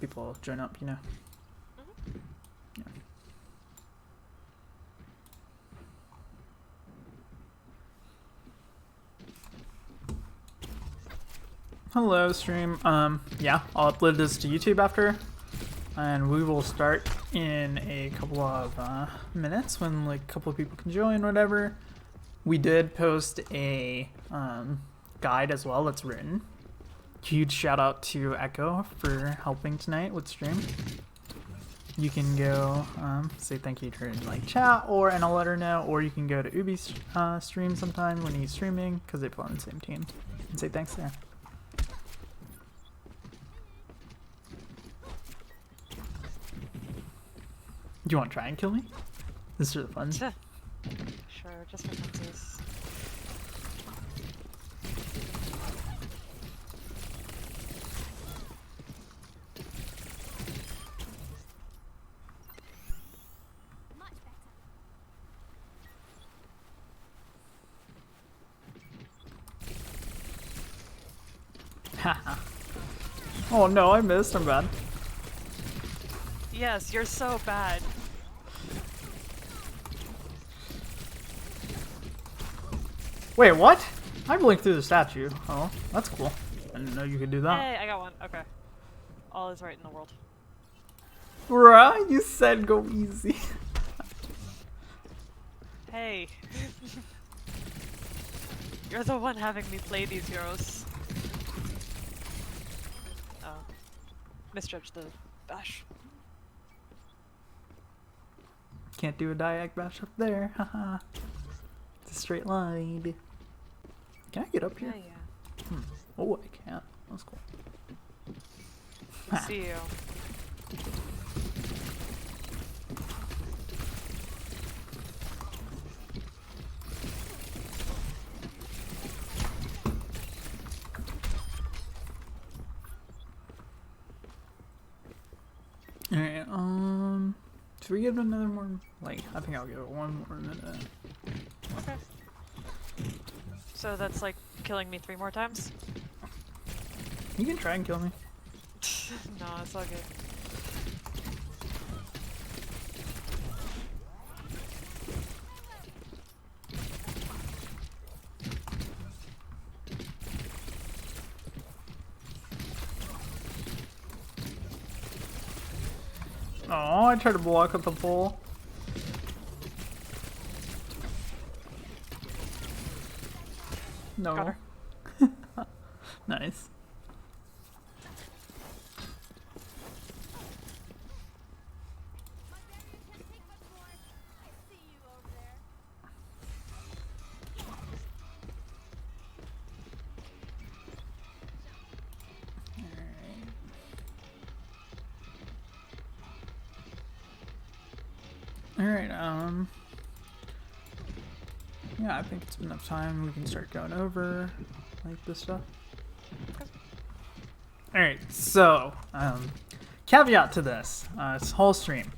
people join up, you know. Yeah. Hello, stream. Yeah, I'll upload this to YouTube after, and we will start in a couple of minutes when like a couple of people can join, whatever. We did post a guide as well that's written. Huge shout out to Echo for helping tonight with stream. You can go say thank you to like chat, and I'll let her know, or you can go to Ubi's stream sometime when he's streaming because they play on the same team and say thanks there. Do you want to try and kill me? This is really fun. Sure, just for funsies. Oh no, I missed. I'm bad. Yes, you're so bad. Wait, what? I blinked through the statue. Oh, that's cool. I didn't know you could do that. Hey, I got one. Okay. All is right in the world. Bruh, you said go easy. Hey. You're the one having me play these heroes. Oh. Misjudged the bash. Can't do a diag bash up there. Haha. It's a straight line. Can I get up here? Yeah. Oh, I can't. That's cool. I see you. Alright, should we give it another more? Like, I think I'll give it one more minute. Okay. So that's like killing me 3 more times? You can try and kill me. No, it's all good. Oh, I tried to block with the pole. No. Got her. Nice. Alright, yeah, I think it's enough time. We can start going over, like, this stuff. Alright, so, caveat to this whole stream.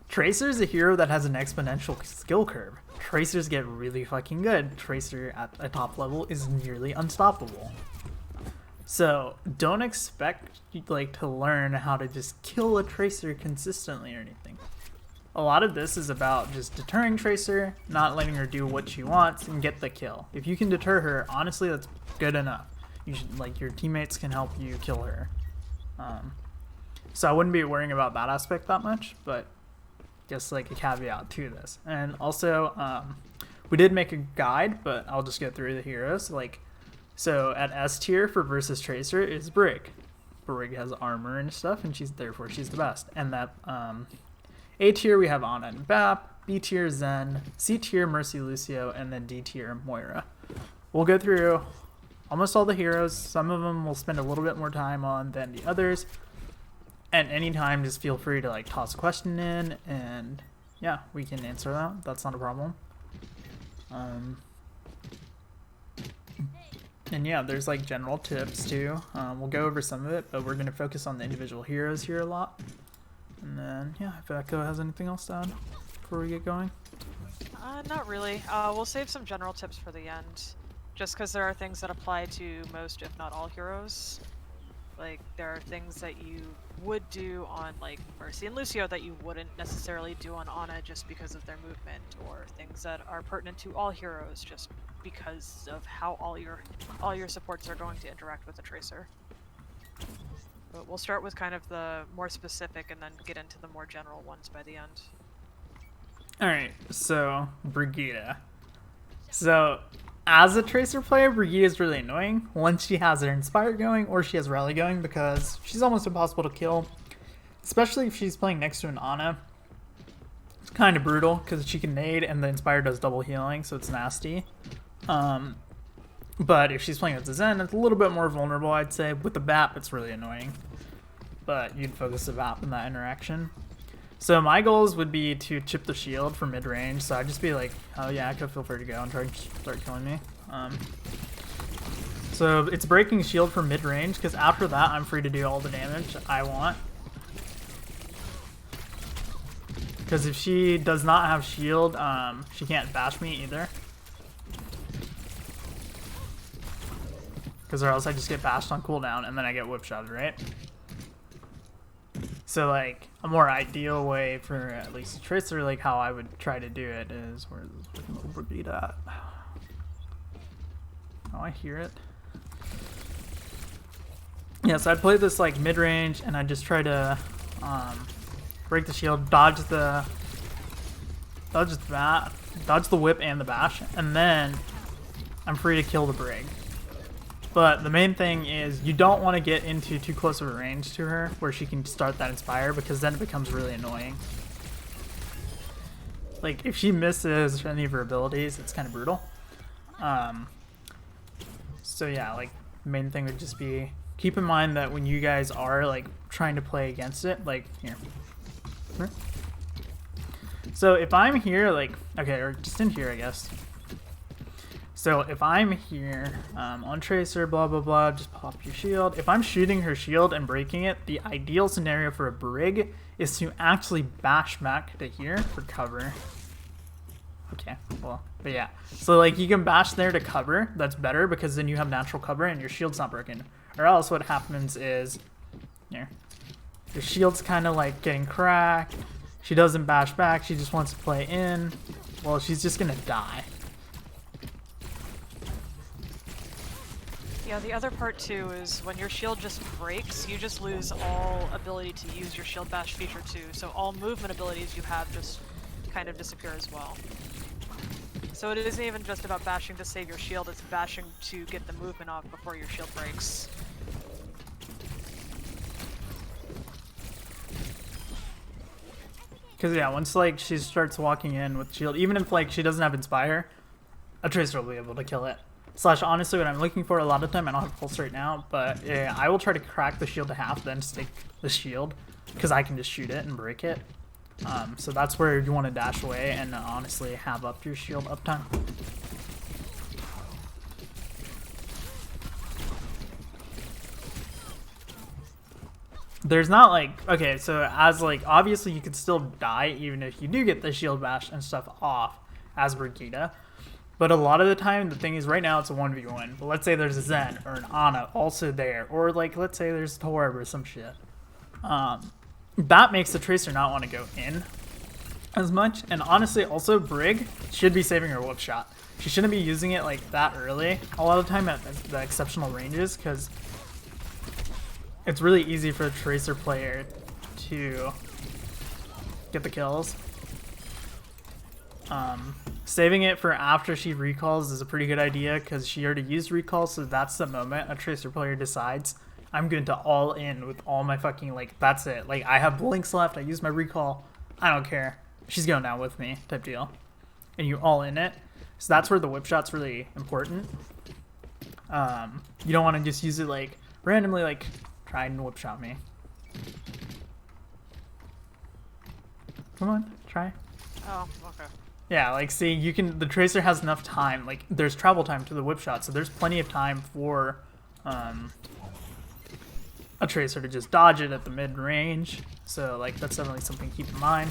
Tracer is a hero that has an exponential skill curve. Tracers get really fucking good. Tracer at a top level is nearly unstoppable. So, don't expect, like, to learn how to just kill a Tracer consistently or anything. A lot of this is about just deterring Tracer, not letting her do what she wants, and get the kill. If you can deter her, honestly, that's good enough. You should, like, your teammates can help you kill her. So I wouldn't be worrying about that aspect that much, but just like a caveat to this. And also, we did make a guide, but I'll just go through the heroes. Like, so at S tier for versus Tracer is Brig. Brig has armor and stuff, and therefore she's the best. And that A tier we have Ana and Bap, B tier Zen, C tier Mercy Lucio, and then D tier Moira. We'll go through almost all the heroes. Some of them we'll spend a little bit more time on than the others. And anytime, just feel free to like toss a question in, and yeah, we can answer that. That's not a problem. And yeah, there's like general tips too. We'll go over some of it, but we're gonna focus on the individual heroes here a lot. And then yeah, if Echo has anything else to add before we get going. Not really. We'll save some general tips for the end, just because there are things that apply to most, if not all, heroes. Like, there are things that you would do on, like, Mercy and Lucio that you wouldn't necessarily do on Ana just because of their movement, or things that are pertinent to all heroes just because of how all your supports are going to interact with the Tracer. But we'll start with kind of the more specific and then get into the more general ones by the end. Alright, so Brigitta. So, as a Tracer player, Brigitta is really annoying once she has her Inspire going or she has Rally going, because she's almost impossible to kill, especially if she's playing next to an Ana. It's kind of brutal because she can nade and the Inspire does double healing, so it's nasty. But if she's playing with the Zen, it's a little bit more vulnerable, I'd say. With the BAP, it's really annoying, but you'd focus the BAP in that interaction. So my goals would be to chip the shield for mid-range, so I'd just be like, oh yeah, I could feel free to go and try to start killing me. So it's breaking shield for mid-range, because after that I'm free to do all the damage I want. Because if she does not have shield, she can't bash me either. Because or else I just get bashed on cooldown and then I get whip shotted, right? So like a more ideal way for at least a Tracer, like how I would try to do it is, where's this little Brigitta at? Oh, I hear it. Yeah, so I'd play this like mid-range and I'd just try to break the shield, dodge the whip and the bash, and then I'm free to kill the Brig. But the main thing is you don't want to get into too close of a range to her where she can start that Inspire, because then it becomes really annoying. Like if she misses any of her abilities, it's kind of brutal. So yeah, like the main thing would just be keep in mind that when you guys are like trying to play against it, like here. So if I'm here, like, okay, or just in here, I guess. So if I'm here on Tracer, blah, blah, blah, just pop your shield. If I'm shooting her shield and breaking it, the ideal scenario for a Brig is to actually bash back to here for cover. Okay, well, but yeah. So like you can bash there to cover. That's better because then you have natural cover and your shield's not broken. Or else what happens is, here, your shield's kind of like getting cracked. She doesn't bash back. She just wants to play in. Well, she's just going to die. Yeah, the other part too is when your shield just breaks, you just lose all ability to use your shield bash feature too, so all movement abilities you have just kind of disappear as well. So it isn't even just about bashing to save your shield, it's bashing to get the movement off before your shield breaks. Because yeah, once like she starts walking in with shield, even if like she doesn't have Inspire, a Tracer will be able to kill it. Slash, honestly, what I'm looking for a lot of time, I don't have Pulse right now, but yeah, I will try to crack the shield to half, then stick the shield, because I can just shoot it and break it. So that's where you want to dash away and honestly have up your shield uptime. There's not like, okay, so as like, obviously you could still die even if you do get the shield bash and stuff off as Brigitta. But a lot of the time, the thing is right now it's a 1v1. But let's say there's a Zen or an Ana also there. Or like, let's say there's Torb or some shit. That makes the Tracer not want to go in as much. And honestly, also Brig should be saving her whip shot. She shouldn't be using it like that early. A lot of the time at the exceptional ranges, because it's really easy for the Tracer player to get the kills. Saving it for after she recalls is a pretty good idea because she already used recall, so that's the moment a Tracer player decides I'm going to all in with all my fucking, like, that's it. Like, I have blinks left, I use my recall, I don't care. She's going down with me type deal. And you all in it. So that's where the whip shot's really important. You don't want to just use it like randomly, like try and whip shot me. Come on, try. Oh, okay. Yeah, like see, you can, the Tracer has enough time, like there's travel time to the whip shot, so there's plenty of time for a Tracer to just dodge it at the mid range. So like that's definitely something to keep in mind.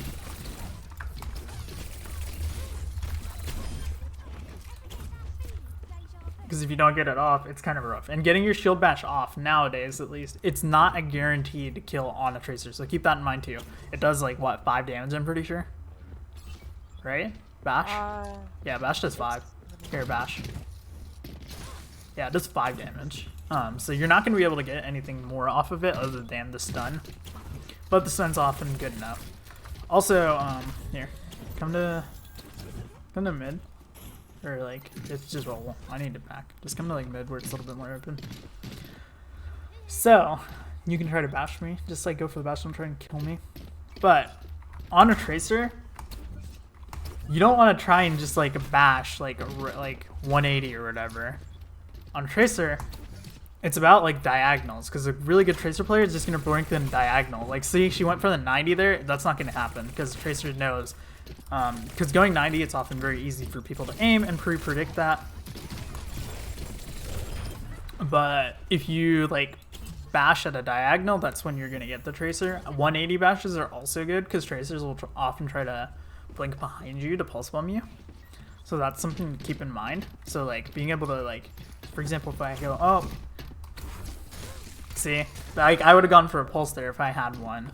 Because if you don't get it off, it's kind of rough. And getting your shield bash off, nowadays at least, it's not a guaranteed kill on a Tracer. So keep that in mind too. It does like, what, 5 damage, I'm pretty sure? Right? Bash? Yeah, bash does 5. Here, bash. Yeah, it does 5 damage. So you're not going to be able to get anything more off of it other than the stun. But the stun's often good enough. Also, here, come to mid. Or like, it's just roll. I need it back. Just come to like mid where it's a little bit more open. So, you can try to bash me. Just like go for the bash, don't try and kill me. But, on a Tracer, you don't want to try and just like bash like 180 or whatever. On a Tracer, it's about like diagonals, because a really good Tracer player is just going to blink them diagonal. Like, see, she went for the 90 there. That's not going to happen because Tracer knows. Because going 90, it's often very easy for people to aim and pre-predict that. But if you like bash at a diagonal, that's when you're going to get the Tracer. 180 bashes are also good because Tracers will often try to blink behind you to pulse bomb you. So that's something to keep in mind. So like being able to like, for example, if I go, oh, see, like I would have gone for a pulse there if I had one.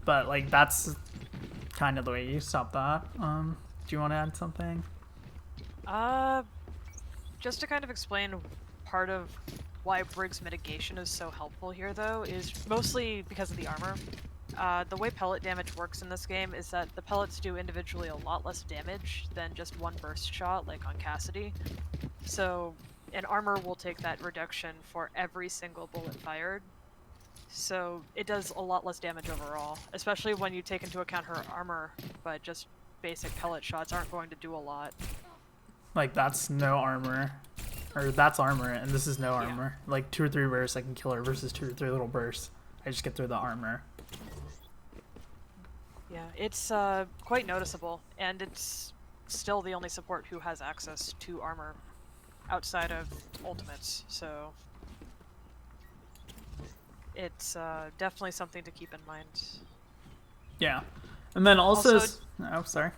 But like that's kind of the way you stop that. Do you want to add something? Just to kind of explain part of why Brig's mitigation is so helpful here, though, is mostly because of the armor. The way pellet damage works in this game is that the pellets do individually a lot less damage than just one burst shot, like on Cassidy. So an armor will take that reduction for every single bullet fired. So it does a lot less damage overall, especially when you take into account her armor, but just basic pellet shots aren't going to do a lot. Like that's no armor, or that's armor, and this is no armor. Yeah. Like 2 or 3 bursts I can kill her versus 2 or 3 little bursts. I just get through the armor. Yeah, it's quite noticeable, and it's still the only support who has access to armor outside of ultimates, so it's definitely something to keep in mind. Yeah, and then also oh, sorry.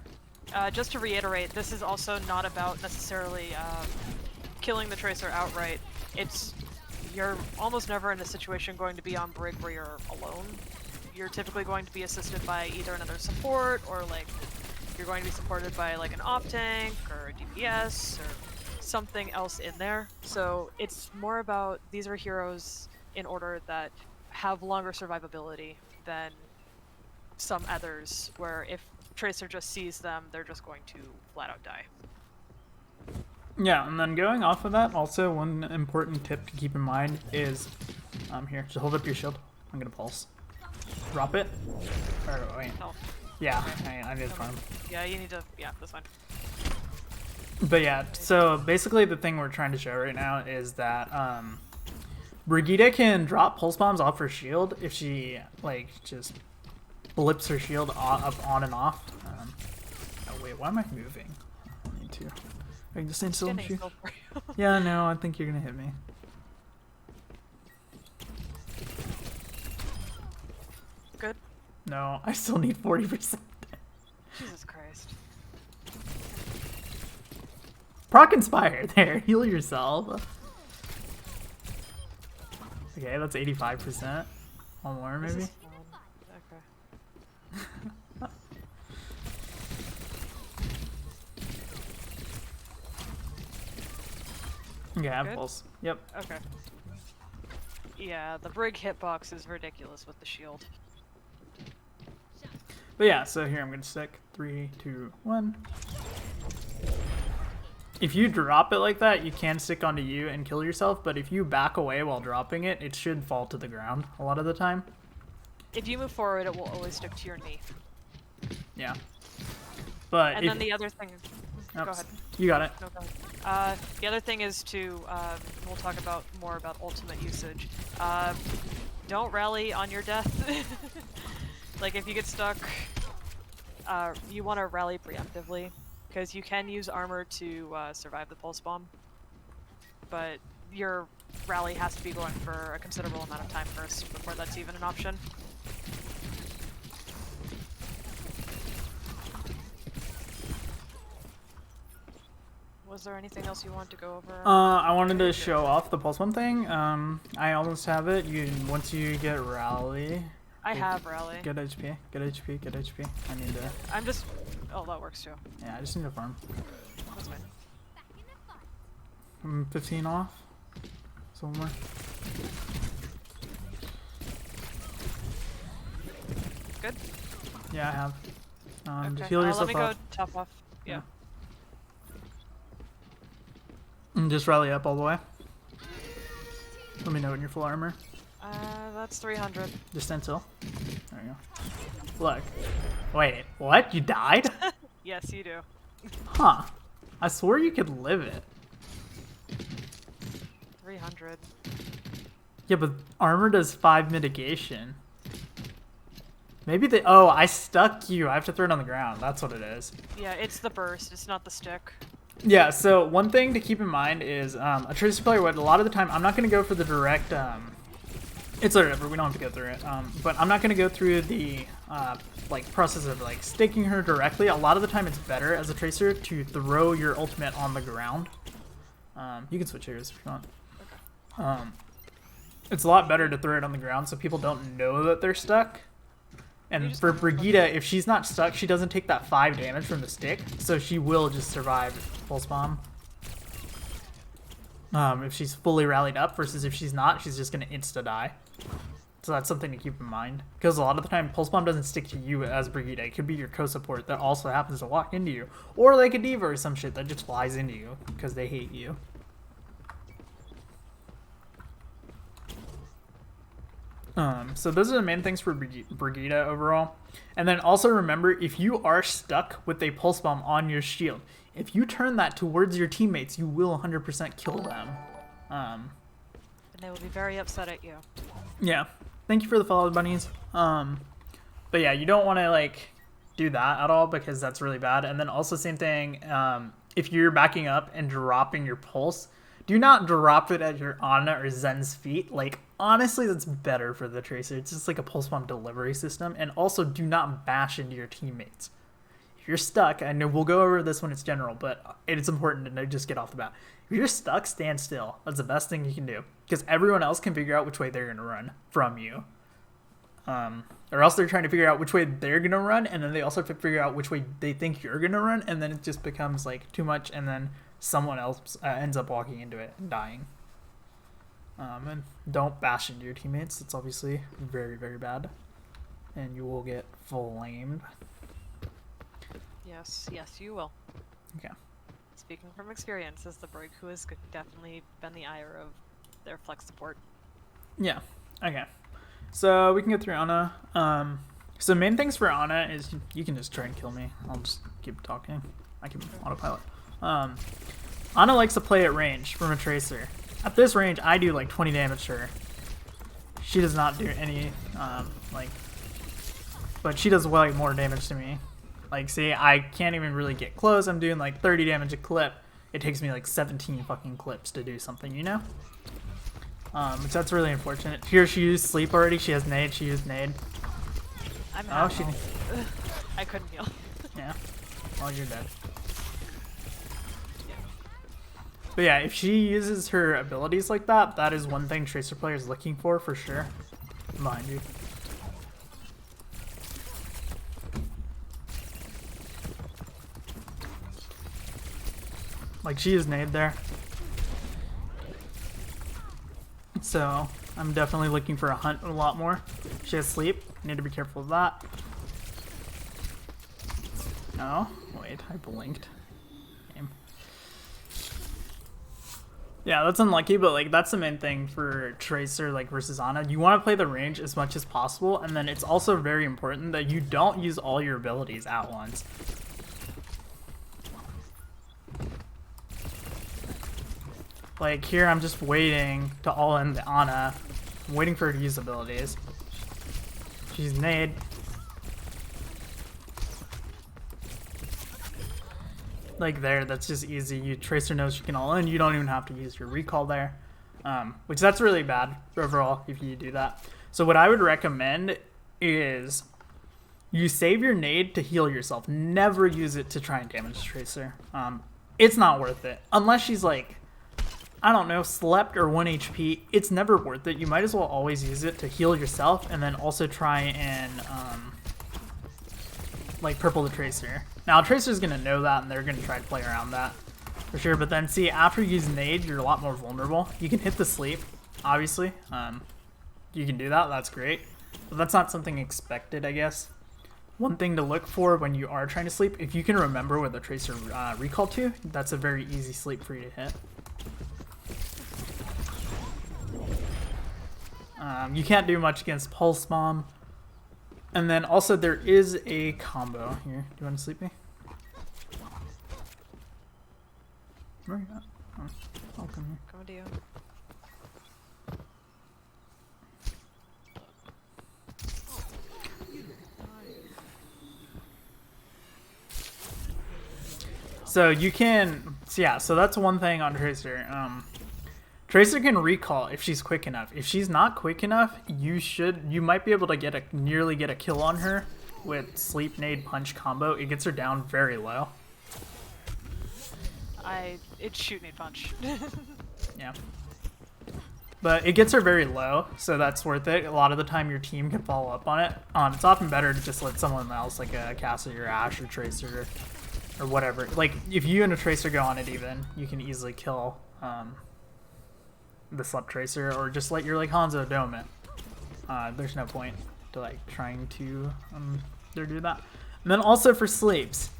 Just to reiterate, this is also not about necessarily killing the Tracer outright. You're almost never in a situation going to be on Brig where you're alone. You're typically going to be assisted by either another support, or like you're going to be supported by like an off tank or a DPS or something else in there. So it's more about these are heroes in order that have longer survivability than some others, where if Tracer just sees them, they're just going to flat out die. Yeah, and then going off of that, also one important tip to keep in mind is, here, just hold up your shield. I'm gonna pulse. Drop it. Or, wait. Oh. Yeah, I need to farm. Yeah, you need to, yeah, that's fine. But yeah, so basically the thing we're trying to show right now is that, Brigitta can drop pulse bombs off her shield if she, like, just blips her shield up on and off. Oh wait, why am I moving? I need to. I can just stand still and shoot. Yeah, no, I think you're gonna hit me. Good? No, I still need 40%. Jesus Christ. Proc Inspire, there, heal yourself. Okay, that's 85%. One more, maybe? Okay. Okay, I have pulse. Yep. Okay. Yeah, the Brig hitbox is ridiculous with the shield. But yeah, so here I'm gonna stick 3, 2, 1. If you drop it like that, you can stick onto you and kill yourself, but if you back away while dropping it, it should fall to the ground a lot of the time. If you move forward, it will always stick to your knee. Yeah. But and then the other thing... Go ahead. You got it. No, go ahead. The other thing is to, we'll talk about more about ultimate usage. Don't rally on your death. Like, if you get stuck, you want to rally preemptively, because you can use armor to survive the pulse bomb, but your rally has to be going for a considerable amount of time first before that's even an option. there anything else you want to go over? I wanted to show off the pulse bomb thing. I almost have it. Once you get rally. I have rally. Get HP. Get HP. Get HP. I need to. I'm just. Oh, that works too. Yeah, I just need to farm. That's fine. I'm 15 off. Somewhere. Good. Yeah, I have. Okay. Just heal yourself let me up. go top off. Yeah. And just rally up all the way. Let me know when you're full armor. That's 300. Just stand still. There you go. Look. Wait, what? You died? Yes, you do. Huh. I swore you could live it. 300. Yeah, but armor does 5 mitigation. Maybe they. Oh, I stuck you. I have to throw it on the ground. That's what it is. Yeah, it's the burst. It's not the stick. Yeah, so one thing to keep in mind is a Tracer player would, a lot of the time, I'm not going to go for the direct. It's whatever, we don't have to go through it. But I'm not going to go through the like process of like staking her directly. A lot of the time it's better as a Tracer to throw your ultimate on the ground. You can switch heroes if you want. Okay. It's a lot better to throw it on the ground so people don't know that they're stuck. And for Brigitta, if she's not stuck, she doesn't take that 5 damage from the stick, so she will just survive pulse bomb. If she's fully rallied up versus if she's not, she's just gonna insta-die. So that's something to keep in mind. Because a lot of the time, pulse bomb doesn't stick to you as Brigitta. It could be your co-support that also happens to walk into you. Or like a diva or some shit that just flies into you because they hate you. So those are the main things for Brigitta overall. And then also remember, if you are stuck with a pulse bomb on your shield, if you turn that towards your teammates, you will 100% kill them. And they will be very upset at you. Yeah. Thank you for the follow, bunnies. But yeah, you don't want to like do that at all because that's really bad. And then also same thing, if you're backing up and dropping your pulse, do not drop it at your Ana or Zen's feet. Like, honestly, that's better for the Tracer. It's just like a pulse bomb delivery system. And also, do not bash into your teammates. If you're stuck, I know we'll go over this when it's general, but it's important to just get off the bat. If you're stuck, stand still. That's the best thing you can do. Because everyone else can figure out which way they're going to run from you. Or else they're trying to figure out which way they're going to run, and then they also have to figure out which way they think you're going to run, and then it just becomes like too much, and then someone else ends up walking into it and dying. And don't bash into your teammates. It's obviously very, very bad. And you will get flamed. Yes, you will. Okay. Speaking from experience, as the Brig who has definitely been the ire of their flex support. Yeah. Okay. So we can get through Ana. So main things for Ana is you can just try and kill me. I'll just keep talking. I can autopilot. Ana likes to play at range from a Tracer. At this range, I do like 20 damage to her. She does not do any, but she does way more damage to me. Like, see, I can't even really get close. I'm doing like 30 damage a clip. It takes me like 17 fucking clips to do something, you know? Which that's really unfortunate. Here, she used sleep already. She has nade. She used nade. I'm I couldn't heal. Yeah. Well, you're dead. But yeah, if she uses her abilities like that, that is one thing Tracer players are looking for sure. I'm behind you. Like, she is nade there. So, I'm definitely looking for a hunt a lot more. She has sleep. Need to be careful of that. Oh, wait, I blinked. Game. Yeah, that's unlucky, but like that's the main thing for Tracer like versus Ana. You want to play the range as much as possible, and then it's also very important that you don't use all your abilities at once. Like here, I'm just waiting to all in the Ana. I'm waiting for her to use abilities. She's nade. Like there, that's just easy. You Tracer knows you can all in. You don't even have to use your recall there, which that's really bad overall if you do that. So what I would recommend is you save your nade to heal yourself. Never use it to try and damage Tracer. it's not worth it. Unless she's like, I don't know, slept or 1 HP, it's never worth it. You might as well always use it to heal yourself and then also try and like purple the Tracer. Now Tracer's gonna know that and they're gonna try to play around that for sure, but then see, after you use nade, you're a lot more vulnerable. You can hit the sleep, obviously. You can do that, that's great. But that's not something expected, I guess. One thing to look for when you are trying to sleep, if you can remember what the Tracer recall to, that's a very easy sleep for you to hit. You can't do much against Pulse Bomb. And then also there is a combo here. Do you want to sleep me? Where are you at? Oh, I'll come here. Come to you. So you can, so yeah, so that's one thing on Tracer. Tracer can recall if she's quick enough. If she's not quick enough, you might be able to nearly get a kill on her with sleep nade punch combo. It gets her down very low. It's shoot nade punch. Yeah. But it gets her very low, so that's worth it. A lot of the time your team can follow up on it. It's often better to just let someone else, like a Cassie or Ashe or Tracer or whatever. Like, if you and a Tracer go on it even, you can easily kill the Slept Tracer, or just let your, like, Hanzo dome it. There's no point to, like, trying to do that. And then also for sleeps,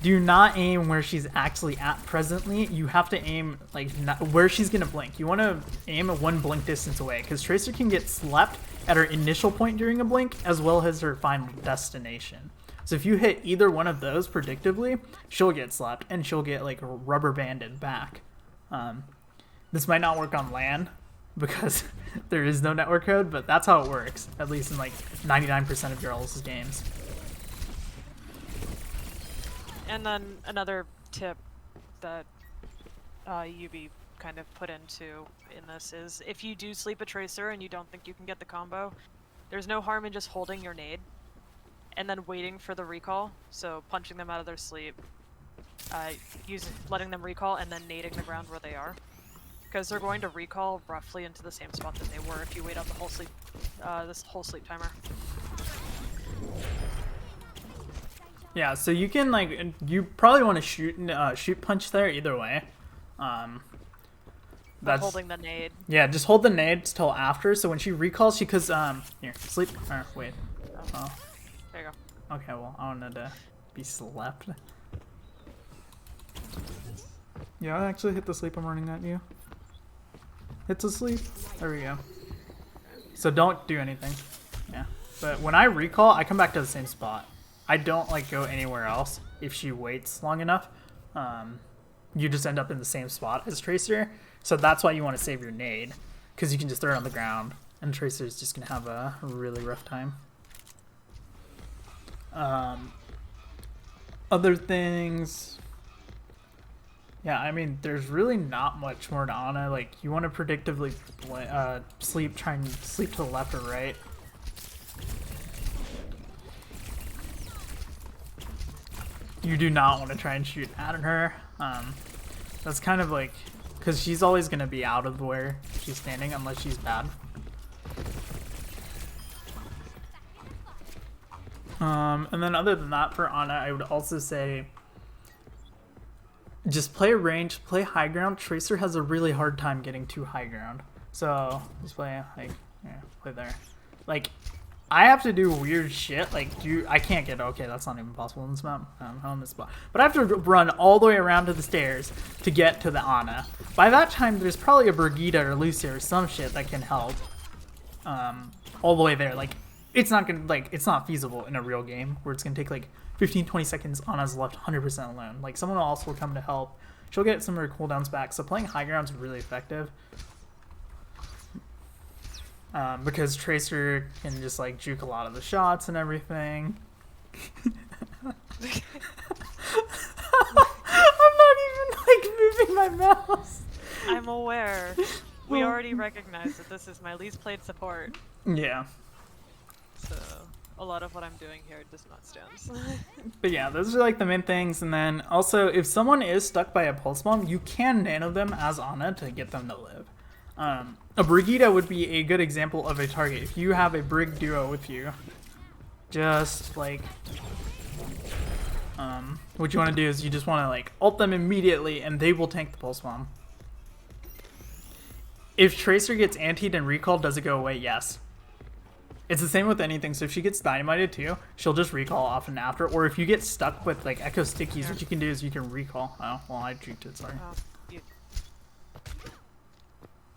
do not aim where she's actually at presently. You have to aim, like, where she's going to blink. You want to aim at 1 blink distance away, because Tracer can get slept at her initial point during a blink, as well as her final destination. So if you hit either one of those predictably, she'll get slept, and she'll get, like, rubber banded back. This might not work on LAN, because there is no network code, but that's how it works, at least in, like, 99% of girls' games. And then another tip that UB kind of put into in this is, if you do sleep a Tracer and you don't think you can get the combo, there's no harm in just holding your nade and then waiting for the recall. So punching them out of their sleep, letting them recall, and then nading the ground where they are. Because they're going to recall roughly into the same spot that they were if you wait out the whole sleep, this whole sleep timer. Yeah, so you can, like, you probably want to shoot punch there either way. That's holding the nade. Yeah, just hold the nade till after, so when she recalls, here, sleep, or wait. Oh. There you go. Okay, well, I wanted to be slept. Yeah, I actually hit the sleep I'm running at you. Hit to sleep. There we go. So don't do anything. Yeah. But when I recall, I come back to the same spot. I don't, like, go anywhere else if she waits long enough. You just end up in the same spot as Tracer. So that's why you want to save your nade, because you can just throw it on the ground, and Tracer's just going to have a really rough time. Other things... Yeah, I mean, there's really not much more to Ana. Like, you want to predictably sleep, try and sleep to the left or right. You do not want to try and shoot at her. That's kind of like, because she's always going to be out of where she's standing unless she's bad. And then other than that, for Ana, I would also say, just play range, play high ground. Tracer has a really hard time getting to high ground. So just play, like, yeah, play there. Like, I have to do weird shit. Like, I can't get, okay, that's not even possible in this map. On this spot. But I have to run all the way around to the stairs to get to the Ana. By that time, there's probably a Brigitta or Lucia or some shit that can help. All the way there. Like, it's not gonna, like, it's not feasible in a real game where it's gonna take, like, 15-20 seconds. Ana's left 100% alone. Like, someone else will come to help. She'll get some of her cooldowns back. So playing high ground is really effective. Because Tracer can just, like, juke a lot of the shots and everything. I'm not even, like, moving my mouse. I'm aware. We already recognize that this is my least played support. Yeah. So, a lot of what I'm doing here does not stand. But yeah, those are like the main things. And then also, if someone is stuck by a pulse bomb, you can nano them as Ana to get them to live. A Brigitta would be a good example of a target. If you have a Brig duo with you, just like what you want to do is you just want to like ult them immediately, and they will tank the pulse bomb. If Tracer gets antied and recalled, does it go away? Yes. It's the same with anything. So if she gets dynamited too, she'll just recall often after. Or if you get stuck with like echo stickies, what you can do is you can recall. Oh, well, I juked it. Sorry.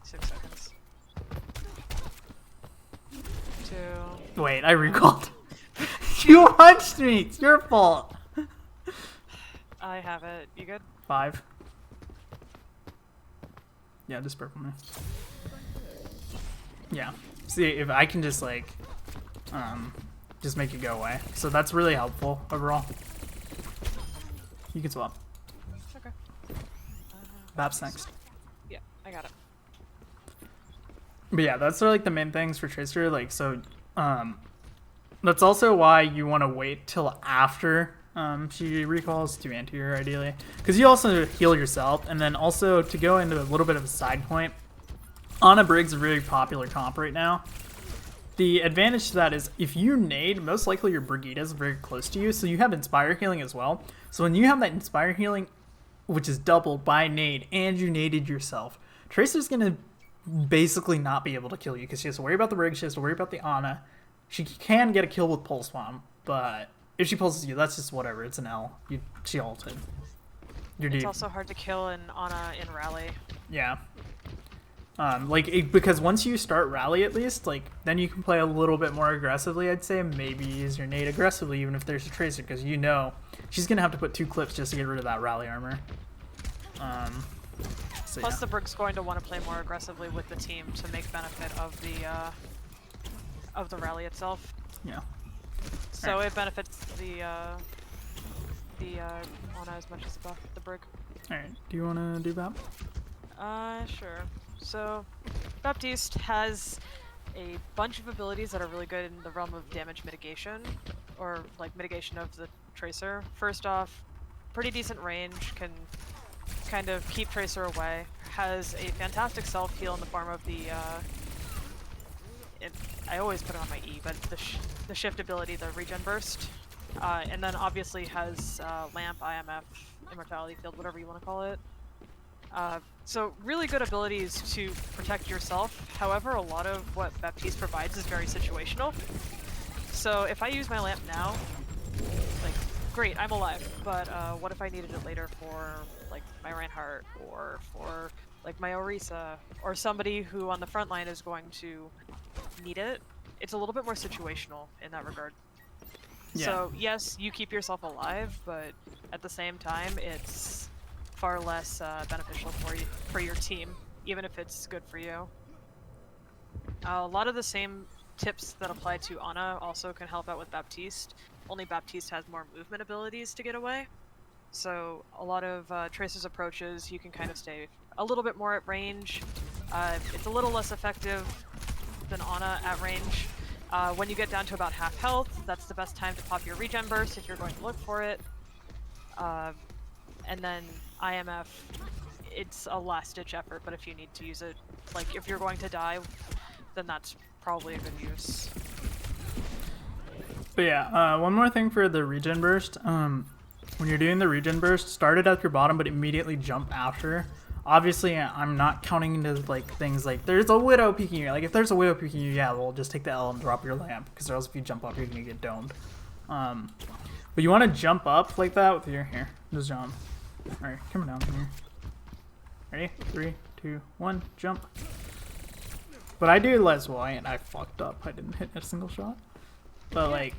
6 seconds. 2. Wait, I recalled. You punched me. It's your fault. I have it. You good? 5. Yeah, just purple me. Yeah. See, if I can just like, just make it go away. So that's really helpful overall. You can swap. Okay. Bap's next. Yeah, I got it. But yeah, that's sort of like the main things for Tracer. Like, so, that's also why you want to wait till after she recalls to anti-her ideally, because you also heal yourself. And then also to go into a little bit of a side point, Ana Brig's a really popular comp right now. The advantage to that is if you nade, most likely your Brigitta is very close to you, so you have Inspire healing as well. So when you have that Inspire healing, which is doubled by nade, and you naded yourself, Tracer's gonna basically not be able to kill you because she has to worry about the Brig, she has to worry about the Ana. She can get a kill with Pulse Bomb, but if she pulses you, that's just whatever. It's an L. She ulted. It's also hard to kill an Ana in rally. Yeah. Because once you start rally at least, like, then you can play a little bit more aggressively, I'd say. Maybe use your nade aggressively even if there's a Tracer, because you know she's going to have to put 2 clips just to get rid of that rally armor. So Plus yeah. the Brig's going to want to play more aggressively with the team to make benefit of the rally itself. Yeah. So it benefits the Ana as much as the Brig. Alright, do you want to do Bap? Sure. So, Baptiste has a bunch of abilities that are really good in the realm of damage mitigation, or like mitigation of the Tracer. First off, pretty decent range, can kind of keep Tracer away. Has a fantastic self-heal in the form of the, I always put it on my E, but the shift ability, the Regen Burst. And then obviously has Lamp, IMF, Immortality Field, whatever you want to call it. So really good abilities to protect yourself. However, a lot of what Baptiste provides is very situational. So if I use my lamp now, like, great, I'm alive. But what if I needed it later for like my Reinhardt or for like my Orisa or somebody who on the front line is going to need it? It's a little bit more situational in that regard. Yeah. So yes, you keep yourself alive, but at the same time, it's far less beneficial for your team, even if it's good for you. A lot of the same tips that apply to Ana also can help out with Baptiste. Only Baptiste has more movement abilities to get away. So a lot of Tracer's approaches, you can kind of stay a little bit more at range. It's a little less effective than Ana at range. When you get down to about half health, that's the best time to pop your Regen Burst if you're going to look for it. And then IMF, it's a last-ditch effort, but if you need to use it, like if you're going to die, then that's probably a good use. But yeah, one more thing for the Regen Burst. When you're doing the Regen Burst, start it at your bottom, but immediately jump after. Obviously, I'm not counting into like things like there's a Widow peeking you. Like if there's a Widow peeking you, yeah, well just take the L and drop your lamp, because else if you jump up, you're gonna get domed. But you want to jump up like that with your here. Just jump. All right, coming down from here. Ready? 3, 2, 1, jump. But I do less white, and I fucked up. I didn't hit a single shot. But like,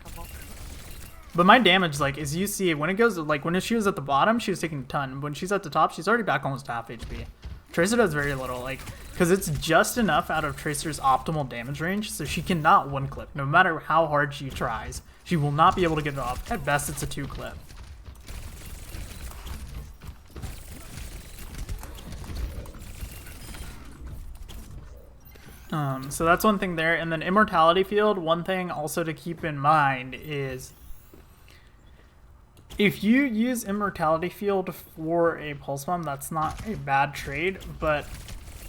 but my damage, like, as you see, when it goes, like, when she was at the bottom, she was taking a ton. When she's at the top, she's already back almost half HP. Tracer does very little, like, because it's just enough out of Tracer's optimal damage range, so she cannot one clip. No matter how hard she tries, she will not be able to get it off. At best, it's a 2 clip. So that's one thing there. And then Immortality Field, one thing also to keep in mind is if you use Immortality Field for a Pulse Bomb, that's not a bad trade, but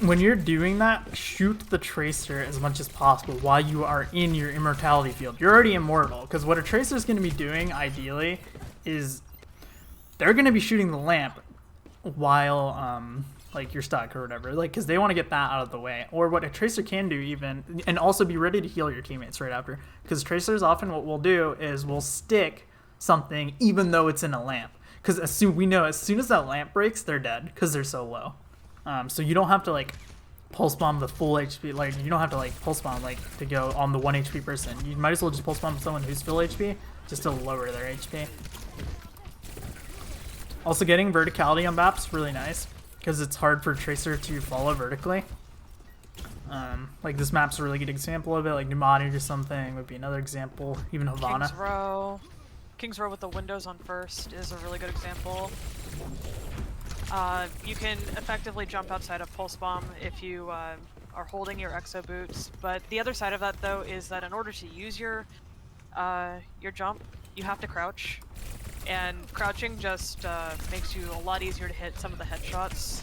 when you're doing that, shoot the Tracer as much as possible while you are in your Immortality Field. You're already immortal, because what a Tracer is going to be doing, ideally, is they're going to be shooting the lamp while like you're stuck or whatever, like, because they want to get that out of the way. Or what a Tracer can do even, and also be ready to heal your teammates right after, because Tracers often what we'll do is we'll stick something even though it's in a lamp, because as soon as that lamp breaks, they're dead because they're so low. So you don't have to like pulse bomb the full HP, like you don't have to like pulse bomb like to go on the 1 HP person. You might as well just pulse bomb someone who's full HP just to lower their HP. Also, getting verticality on BAP's really nice because it's hard for Tracer to follow vertically. Like this map's a really good example of it. Like Pneumati or something would be another example. Even Havana. King's Row with the windows on first is a really good example. You can effectively jump outside of Pulse Bomb if you are holding your Exo Boots, but the other side of that though is that in order to use your jump, you have to crouch. And crouching just makes you a lot easier to hit some of the headshots.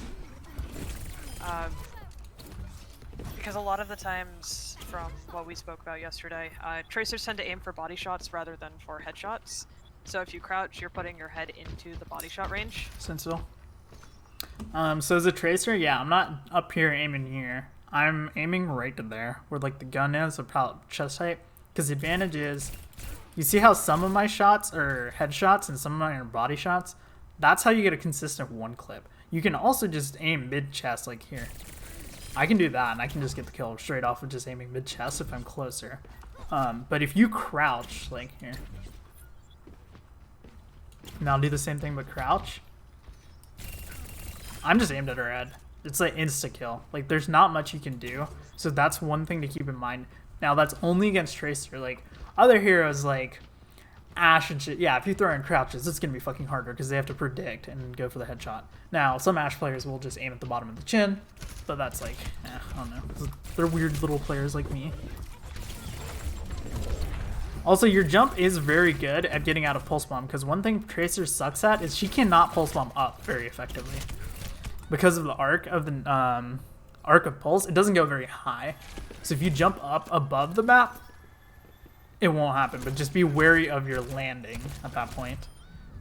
Because a lot of the times, from what we spoke about yesterday, Tracers tend to aim for body shots rather than for headshots. So if you crouch, you're putting your head into the body shot range. Sensible. So as a Tracer, yeah, I'm not up here aiming here. I'm aiming right to there, where like the gun is, about chest height. Because the advantage is, you see how some of my shots are headshots and some of mine are body shots? That's how you get a consistent one clip. You can also just aim mid-chest like here. I can do that and I can just get the kill straight off of just aiming mid-chest if I'm closer. But if you crouch, like here. And I'll do the same thing but crouch. I'm just aimed at her head. It's like insta-kill. Like there's not much you can do. So that's one thing to keep in mind. Now that's only against Tracer. Like other heroes like Ashe and shit, yeah, if you throw in crouches, it's gonna be fucking harder because they have to predict and go for the headshot. Now, some Ashe players will just aim at the bottom of the chin, but that's like, I don't know. They're weird little players like me. Also, your jump is very good at getting out of Pulse Bomb, because one thing Tracer sucks at is she cannot Pulse Bomb up very effectively. Because of the arc of Pulse, it doesn't go very high. So if you jump up above the map, it won't happen, but just be wary of your landing at that point.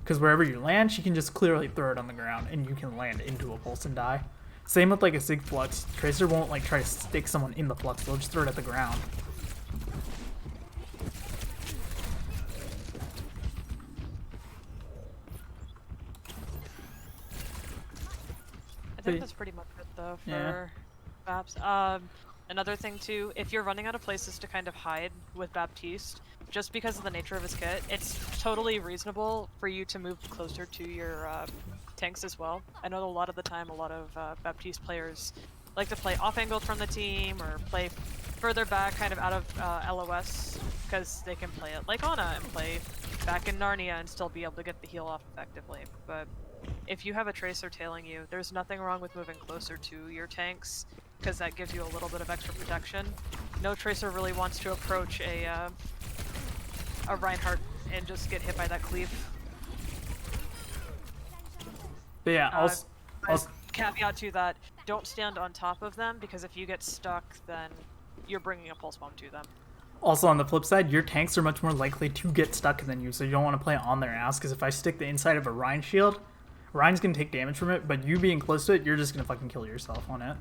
Because wherever you land, she can just clearly throw it on the ground, and you can land into a pulse and die. Same with like a Sig Flux. Tracer won't like try to stick someone in the Flux, they'll just throw it at the ground. I think that's pretty much it though for BAPs. Another thing too, if you're running out of places to kind of hide with Baptiste, just because of the nature of his kit, it's totally reasonable for you to move closer to your tanks as well. I know a lot of the time, a lot of Baptiste players like to play off-angled from the team or play further back, kind of out of LOS, because they can play it like Ana and play back in Narnia and still be able to get the heal off effectively. But if you have a Tracer tailing you, there's nothing wrong with moving closer to your tanks, because that gives you a little bit of extra protection. No Tracer really wants to approach a Reinhardt and just get hit by that cleave. But yeah, also caveat to that, don't stand on top of them, because if you get stuck, then you're bringing a pulse bomb to them. Also, on the flip side, your tanks are much more likely to get stuck than you, so you don't want to play on their ass, because if I stick the inside of a Rein shield, Rein's going to take damage from it, but you being close to it, you're just going to fucking kill yourself on it.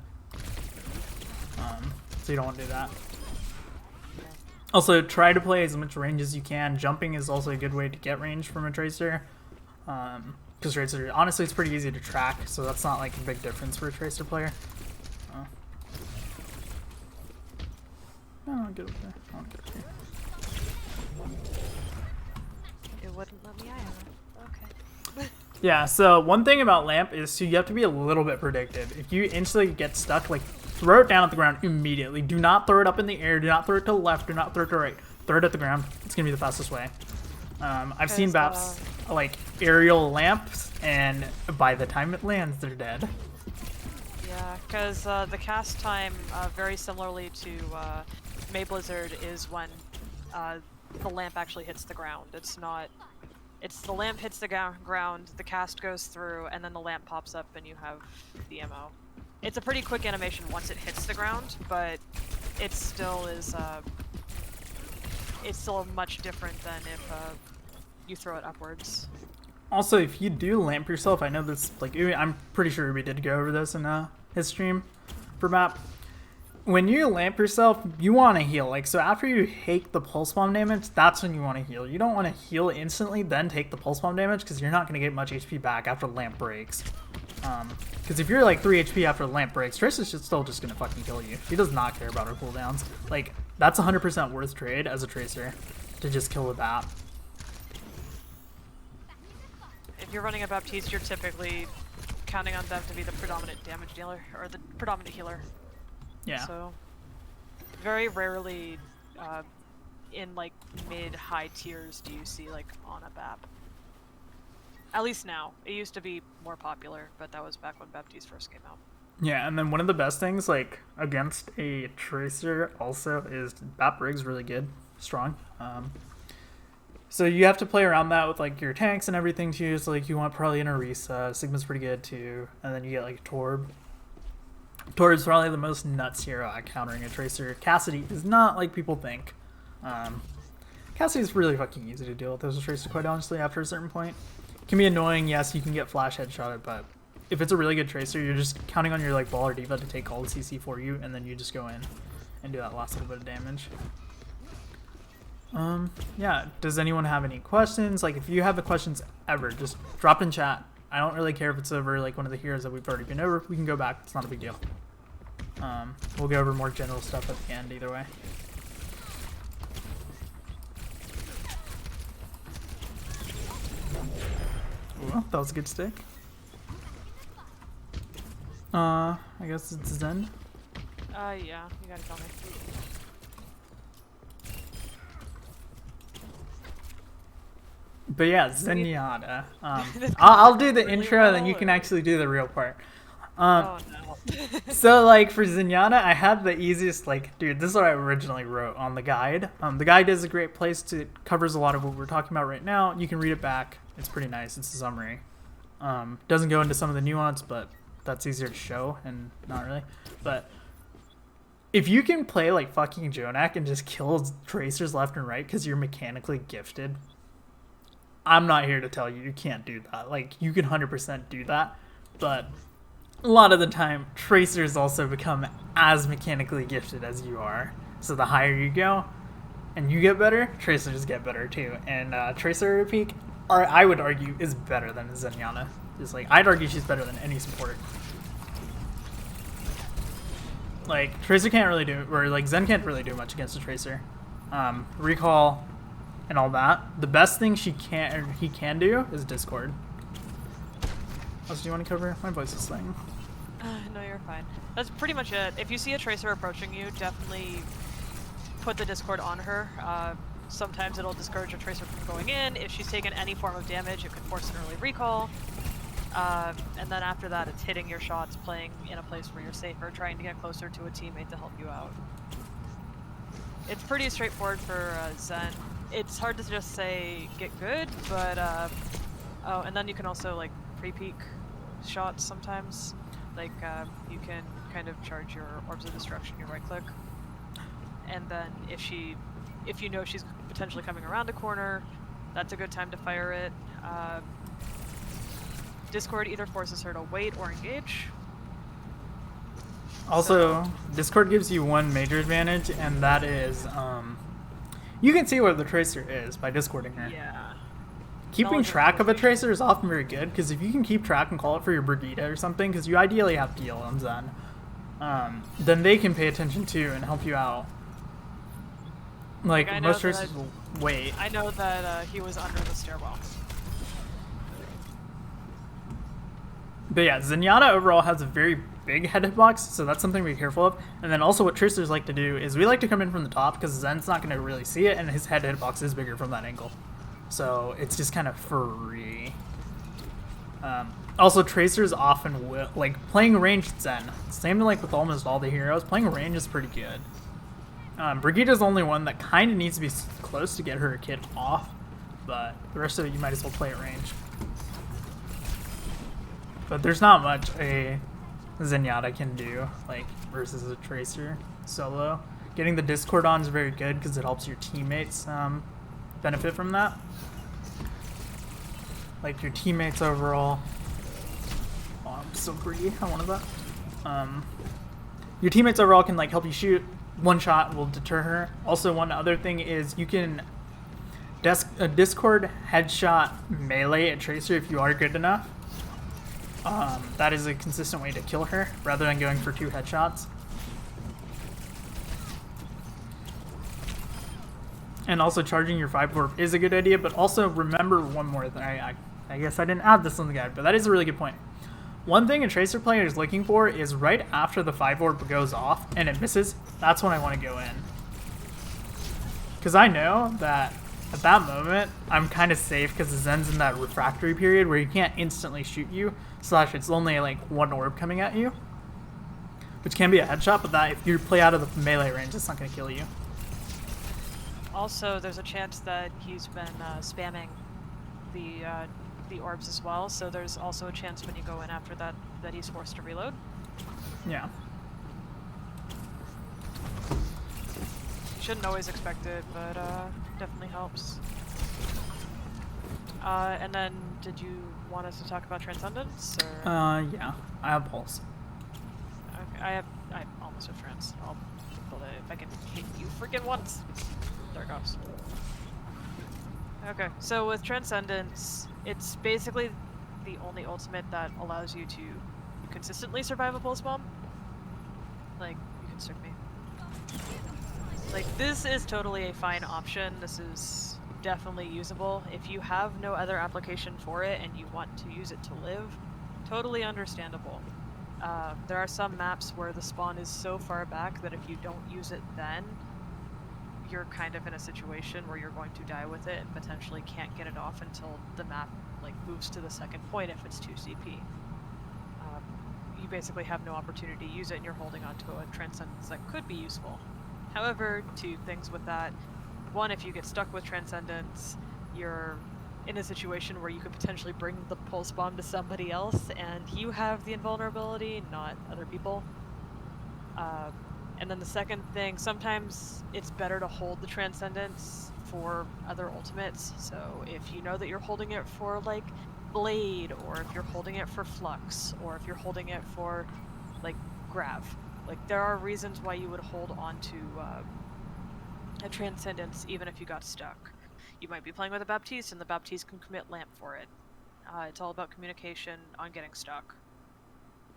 So you don't want to do that. Also, try to play as much range as you can. Jumping is also a good way to get range from a Tracer. Because Tracer, honestly, it's pretty easy to track, so that's not like a big difference for a Tracer player. No, I'll get up there. I'll get up here. It wouldn't let me either. Okay. Yeah, so one thing about Lamp is you have to be a little bit predictive. If you instantly get stuck, like, throw it down at the ground immediately. Do not throw it up in the air. Do not throw it to the left. Do not throw it to the right. Throw it at the ground. It's going to be the fastest way. I've seen Baps, like, aerial lamps, and by the time it lands, they're dead. Yeah, Yeah, because the cast time, very similarly to May Blizzard, is when the lamp actually hits the ground. It's not. It's the lamp hits the ground, the cast goes through, and then the lamp pops up and you have the ammo. It's a pretty quick animation once it hits the ground, but it still is. It's still much different than if you throw it upwards. Also, if you do lamp yourself, I know this, like, I'm pretty sure we did go over this in his stream for map. When you lamp yourself, you want to heal. Like, so after you take the pulse bomb damage, that's when you want to heal. You don't want to heal instantly, then take the pulse bomb damage, because you're not going to get much HP back after the lamp breaks. Because if you're like 3 HP after the lamp breaks, Tracer's still just going to fucking kill you. He does not care about her cooldowns. Like, that's 100% worth trade as a Tracer to just kill the BAP. If you're running a Baptiste, you're typically counting on them to be the predominant damage dealer, or the predominant healer. Yeah. So, very rarely in like mid-high tiers do you see like on a BAP. At least now. It used to be more popular, but that was back when Baptiste first came out. Yeah, and then one of the best things, like, against a Tracer also is BAP Rig's really good, strong. So you have to play around that with, like, your tanks and everything, too. So, like, you want probably an Orisa. Sigma's pretty good, too. And then you get, like, Torb. Torb's probably the most nuts hero at countering a Tracer. Cassidy is not like people think. Cassidy's really fucking easy to deal with as a Tracer, quite honestly, after a certain point. It can be annoying, yes, you can get flash headshotted, but if it's a really good Tracer, you're just counting on your, like, Ball or Diva to take all the CC for you, and then you just go in and do that last little bit of damage. Yeah, does anyone have any questions? Like, if you have the questions ever, just drop in chat. I don't really care if it's over, like, one of the heroes that we've already been over. We can go back. It's not a big deal. We'll go over more general stuff at the end either way. Well, that was a good stick. I guess it's Zen. Yeah, you gotta tell me. But yeah, Zenyatta. I'll do the intro, and then you can actually do the real part. Oh no. So, like, for Zenyatta, I had the easiest, like, dude, this is what I originally wrote on the guide. The guide is a great place to, covers a lot of what we're talking about right now. You can read it back. It's pretty nice. It's a summary. Doesn't go into some of the nuance, but that's easier to show, and not really. But if you can play, like, fucking Jonak and just kill Tracers left and right because you're mechanically gifted, I'm not here to tell you you can't do that. Like, you can 100% do that, but a lot of the time, Tracers also become as mechanically gifted as you are. So the higher you go, and you get better, Tracers get better too. And Tracer peak, or I would argue, is better than Zenyatta. Just like, I'd argue she's better than any support. Like, Tracer can't really do, or like Zen can't really do much against a Tracer. Recall and all that. The best thing he can do is Discord. What else do you want to cover? My voice is slaying. No, you're fine. That's pretty much it. If you see a Tracer approaching you, definitely put the Discord on her. Sometimes it'll discourage a Tracer from going in. If she's taken any form of damage, it could force an early recall. And then after that, it's hitting your shots, playing in a place where you're safer, trying to get closer to a teammate to help you out. It's pretty straightforward for Zen. It's hard to just say get good, but oh, and then you can also like pre-peek shots sometimes. Like you can kind of charge your Orbs of Destruction, your right click, and then if you know she's potentially coming around a corner, that's a good time to fire it. Discord either forces her to wait or engage. Also, Discord gives you one major advantage, and that is you can see where the Tracer is by Discording her. Yeah. Keeping track of a Tracer is often very good, because if you can keep track and call it for your Brigitta or something, because you ideally have to deal on Zen, then they can pay attention too and help you out. Like, most Tracers will wait. I know that he was under the stairwell. But yeah, Zenyatta overall has a very big head hitbox, so that's something to be careful of. And then also what Tracers like to do is we like to come in from the top, because Zen's not going to really see it, and his head hitbox is bigger from that angle. So it's just kind of free. Also, Tracers often will, like, playing range Zen. Same like with almost all the heroes, playing range is pretty good. Brigitta's the only one that kind of needs to be close to get her kit off, but the rest of it you might as well play at range. But there's not much a Zenyatta can do, like, versus a Tracer solo. Getting the Discord on is very good because it helps your teammates benefit from that. Like, your teammates overall. Oh, I'm so greedy. I wanted that. Your teammates overall can, like, help you shoot. One shot will deter her. Also, one other thing is you can Discord headshot melee a Tracer if you are good enough. That is a consistent way to kill her rather than going for 2 headshots. And also charging your 5-4 is a good idea, but also remember one more thing. I guess I didn't add this on the guide, but that is a really good point. One thing a Tracer player is looking for is right after the 5-orb goes off and it misses, that's when I want to go in. Because I know that at that moment, I'm kind of safe because the Zen's in that refractory period where you can't instantly shoot you, / it's only like 1 orb coming at you. Which can be a headshot, but that if you play out of the melee range, it's not going to kill you. Also, there's a chance that he's been spamming the orbs as well, so there's also a chance when you go in after that he's forced to reload. Yeah. Shouldn't always expect it, but definitely helps. And then, did you want us to talk about Transcendence? Or? Yeah. I have Pulse. Okay, I almost have Trans. I'll build it if I can hit you freaking once. There it goes. Okay, so with Transcendence, it's basically the only ultimate that allows you to consistently survive a pulse bomb. Like, you can stick me. Like, this is totally a fine option. This is definitely usable. If you have no other application for it and you want to use it to live, totally understandable. There are some maps where the spawn is so far back that if you don't use it then, you're kind of in a situation where you're going to die with it and potentially can't get it off until the map like moves to the second point if it's 2 CP. You basically have no opportunity to use it and you're holding onto a Transcendence that could be useful. However, 2 things with that. One, if you get stuck with Transcendence, you're in a situation where you could potentially bring the pulse bomb to somebody else and you have the invulnerability, not other people. And then the second thing, sometimes it's better to hold the Transcendence for other ultimates. So if you know that you're holding it for like Blade, or if you're holding it for Flux, or if you're holding it for like Grav, like there are reasons why you would hold on to a Transcendence even if you got stuck. You might be playing with a Baptiste and the Baptiste can commit Lamp for it. It's all about communication on getting stuck.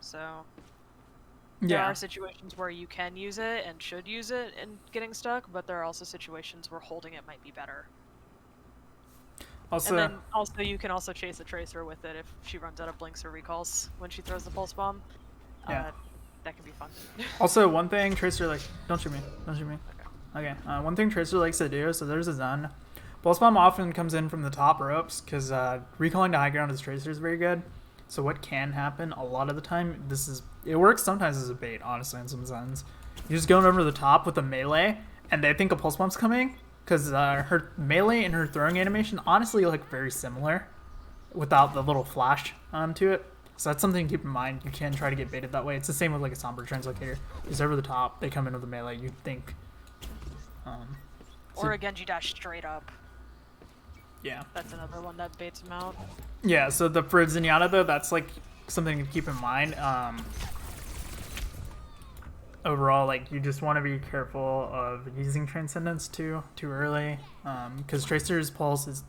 So there are situations where you can use it and should use it in getting stuck, but there are also situations where holding it might be better. Also, and then also you can also chase a Tracer with it if she runs out of blinks or recalls when she throws the pulse bomb. Yeah. That can be fun. Also, one thing Tracer like, don't shoot me, don't shoot me. Okay. One thing Tracer likes to do, so there's a Zen. Pulse bomb often comes in from the top ropes because recalling to high ground as Tracer is very good. So what can happen a lot of the time, it works sometimes as a bait, honestly, in some Zens. You just go over the top with a melee, and they think a pulse bomb's coming, because her melee and her throwing animation honestly look very similar, without the little flash to it. So that's something to keep in mind. You can try to get baited that way. It's the same with like a Sombra Translocator. Just over the top, they come in with a melee, you'd think. Or a Genji dash straight up. Yeah. That's another one that baits him out. Yeah, so for Zenyatta though, that's like something to keep in mind. Overall, like you just want to be careful of using Transcendence too early, because Tracer's Pulse is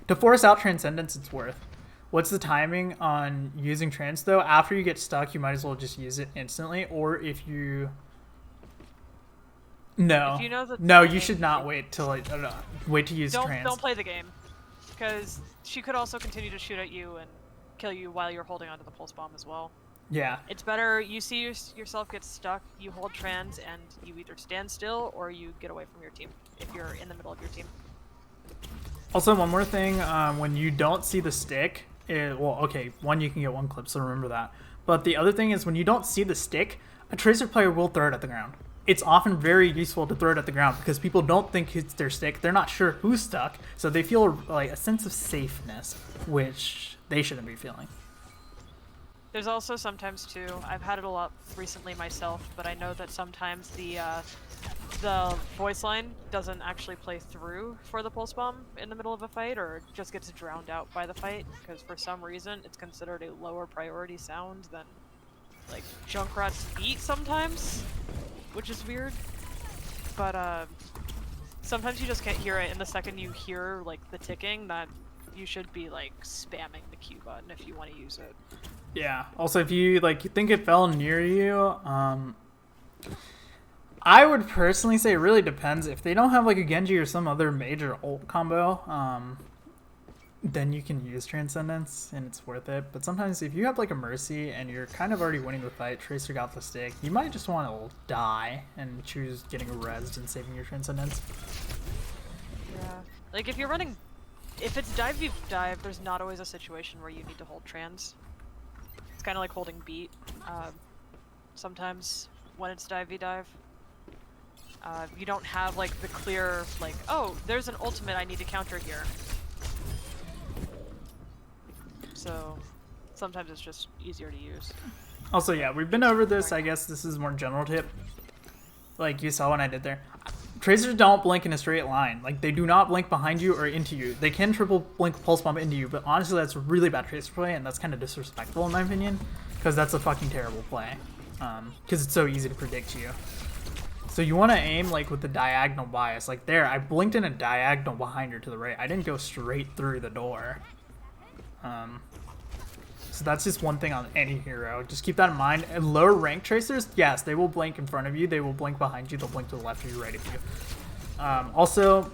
to force out Transcendence. It's worth. What's the timing on using Trans though? After you get stuck, you might as well just use it instantly, or if you. No, if you know the no, timing, you should not wait till wait to use Trans. Don't play the game, because she could also continue to shoot at you and kill you while you're holding onto the pulse bomb as well. Yeah. It's better you see yourself get stuck, you hold Trans, and you either stand still or you get away from your team if you're in the middle of your team. Also, one more thing, when you don't see the stick, well, okay, one, you can get one clip, so remember that. But the other thing is when you don't see the stick, a Tracer player will throw it at the ground. It's often very useful to throw it at the ground because people don't think it's their stick. They're not sure who's stuck, so they feel like a sense of safeness, which they shouldn't be feeling. There's also sometimes too, I've had it a lot recently myself, but I know that sometimes the voice line doesn't actually play through for the pulse bomb in the middle of a fight, or it just gets drowned out by the fight, because for some reason it's considered a lower priority sound than like Junkrat's beat sometimes, which is weird. But sometimes you just can't hear it, and the second you hear like the ticking, that you should be like spamming the Q button if you want to use it. Yeah. Also, if you think it fell near you, I would personally say it really depends. If they don't have like a Genji or some other major ult combo, then you can use Transcendence and it's worth it. But sometimes if you have like a Mercy and you're kind of already winning the fight, Tracer got the stick, you might just want to die and choose getting rezzed and saving your Transcendence. Yeah. Like if you're running, if it's dive v dive, there's not always a situation where you need to hold trans. It's kind of like holding beat. Sometimes when it's dive v dive, you don't have like the clear like, oh, there's an ultimate I need to counter here. So sometimes it's just easier to use. Also, yeah, we've been over this. I guess this is more general tip. Like you saw when I did there. Tracers don't blink in a straight line. Like, they do not blink behind you or into you. They can triple blink pulse bomb into you, but honestly, that's really bad Tracer play, and that's kind of disrespectful in my opinion, because that's a fucking terrible play. Because it's so easy to predict you. So you want to aim, like, with the diagonal bias. Like, there, I blinked in a diagonal behind her to the right. I didn't go straight through the door. So that's just one thing on any hero. Just keep that in mind. And lower rank Tracers, yes, they will blink in front of you. They will blink behind you. They'll blink to the left or your right of you. Also,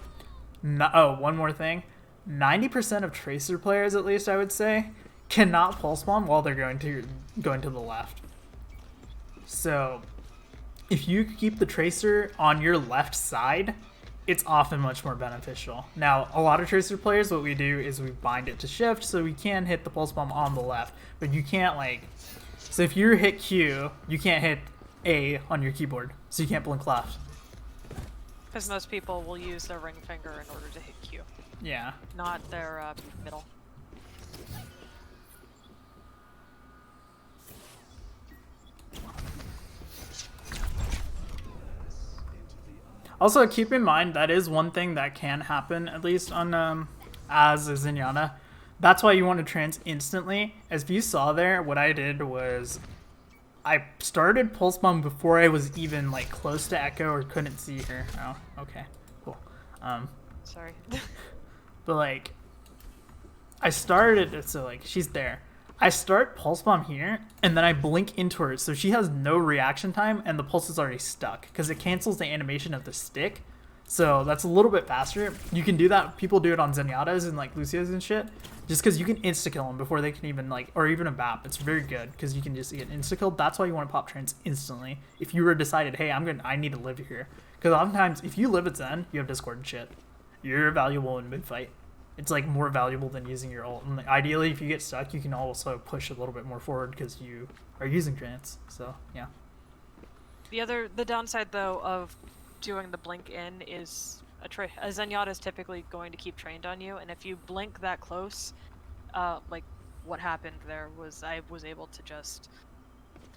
one more thing. 90% of Tracer players, at least I would say, cannot pulse bomb while they're going to the left. So if you keep the Tracer on your left side, it's often much more beneficial. Now, a lot of Tracer players, what we do is we bind it to shift so we can hit the pulse bomb on the left, but you can't so if you hit Q, you can't hit A on your keyboard, so you can't blink left. Because most people will use their ring finger in order to hit Q. Yeah. Not their middle. Also, keep in mind, that is one thing that can happen, at least on as a Zenyatta. That's why you want to trans instantly. As you saw there, what I did was I started Pulse Bomb before I was even close to Echo or couldn't see her. Oh, okay, cool. Sorry. But I started, so she's there. I start Pulse Bomb here, and then I blink into her, so she has no reaction time, and the pulse is already stuck, because it cancels the animation of the stick, so that's a little bit faster. You can do that. People do it on Zenyatta's and Lucia's and shit, just because you can insta-kill them before they can even, or even a BAP. It's very good, because you can just get insta-killed. That's why you want to pop trans instantly, if you were decided, hey, I need to live here. Because oftentimes, if you live at Zen, you have Discord and shit. You're valuable in mid-fight. It's more valuable than using your ult. And ideally, if you get stuck, you can also push a little bit more forward because you are using trance. So yeah. The downside though of doing the blink in is a Zenyatta is typically going to keep trained on you, and if you blink that close, what happened there was I was able to just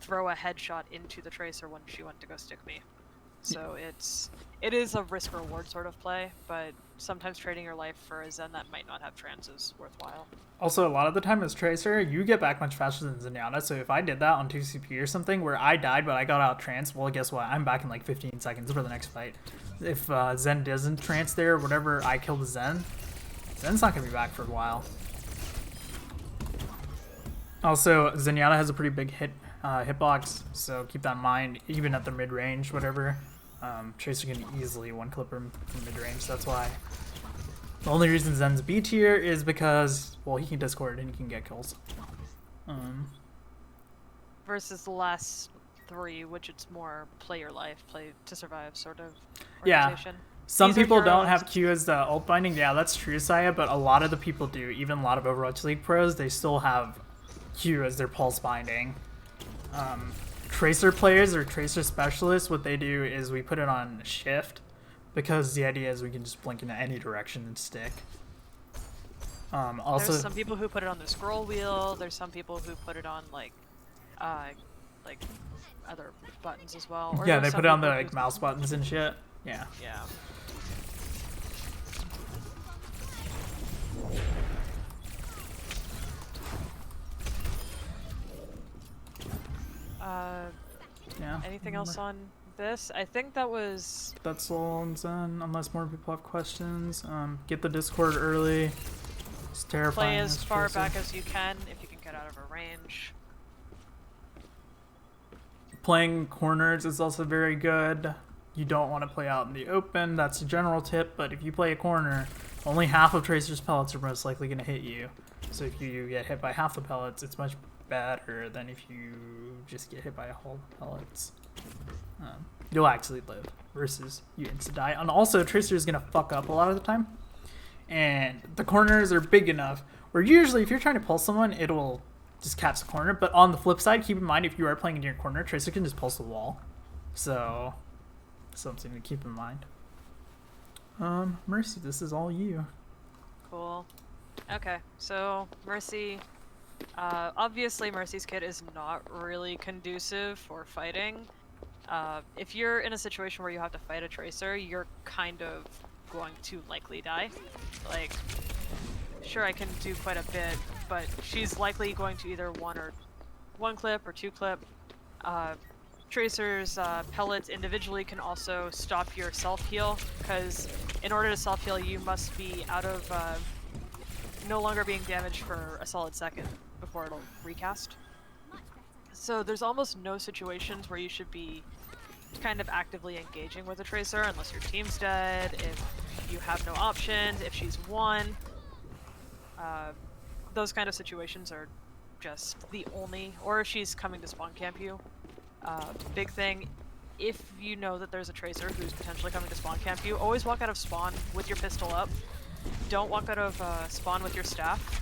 throw a headshot into the Tracer when she went to go stick me. So it is a risk reward sort of play, but sometimes trading your life for a Zen that might not have trans is worthwhile. Also, a lot of the time as Tracer, you get back much faster than Zenyatta, so if I did that on 2CP or something where I died but I got out trans, well, guess what? I'm back in 15 seconds for the next fight. If Zen doesn't trans there or whatever, I kill the Zen's not going to be back for a while. Also, Zenyatta has a pretty big hitbox, so keep that in mind, even at the mid-range, whatever. Tracer can easily one-clip him from mid-range. That's why the only reason Zen's B tier is because, well, he can Discord and he can get kills. Versus the last three, which it's more play your life, play to survive sort of orientation. Yeah, Some These are people don't heroes. have Q as the ult binding. Yeah, that's true, Saya, but a lot of the people do. Even a lot of Overwatch League pros, they still have Q as their pulse binding. Tracer players or Tracer specialists, what they do is we put it on shift because the idea is we can just blink in any direction and stick. Also, There's some people who put it on the scroll wheel. There's some people who put it on like other buttons as well. Or yeah, there's they some put it on the people like mouse buttons and shit. Yeah. Yeah. Yeah. Anything else on this? I think that was... That's all I'm saying, unless more people have questions. Get the Discord early. It's terrifying. Play as far back as you can if you can get out of a range. Playing corners is also very good. You don't want to play out in the open. That's a general tip, but if you play a corner, only half of Tracer's pellets are most likely going to hit you. So if you get hit by half the pellets, it's much better than if you just get hit by a whole pellets. You'll actually live versus you insta-die. And also, Tracer is going to fuck up a lot of the time. And the corners are big enough where usually if you're trying to pulse someone, it'll just catch the corner. But on the flip side, keep in mind if you are playing in your corner, Tracer can just pulse the wall. So, something to keep in mind. Mercy, this is all you. Cool. Okay, so Mercy... obviously Mercy's kit is not really conducive for fighting. If you're in a situation where you have to fight a Tracer, you're kind of going to likely die. Like, sure, I can do quite a bit, but she's likely going to either one clip or two clip. Tracer's pellets individually can also stop your self-heal, because in order to self-heal you must be out of no longer being damaged for a solid second before it'll recast. So there's almost no situations where you should be kind of actively engaging with a Tracer unless your team's dead, if you have no options, if she's won. Those kind of situations are just the only, or if she's coming to spawn camp you. Big thing, if you know that there's a Tracer who's potentially coming to spawn camp you, always walk out of spawn with your pistol up. Don't walk out of spawn with your staff.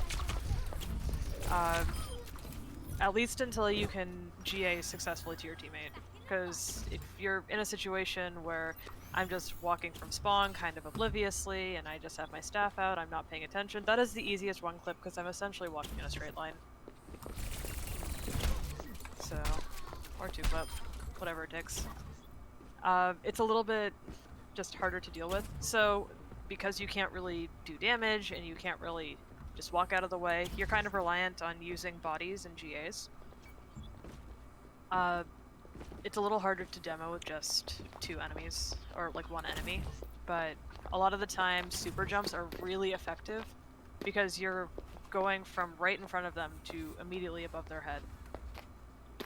At least until you can GA successfully to your teammate. Because if you're in a situation where I'm just walking from spawn kind of obliviously and I just have my staff out, I'm not paying attention, that is the easiest one clip because I'm essentially walking in a straight line. So, or two clip, whatever it takes. It's a little bit just harder to deal with. So, because you can't really do damage and you can't really just walk out of the way, you're kind of reliant on using bodies and GAs. It's a little harder to demo with just two enemies, or like one enemy, but a lot of the time super jumps are really effective because you're going from right in front of them to immediately above their head.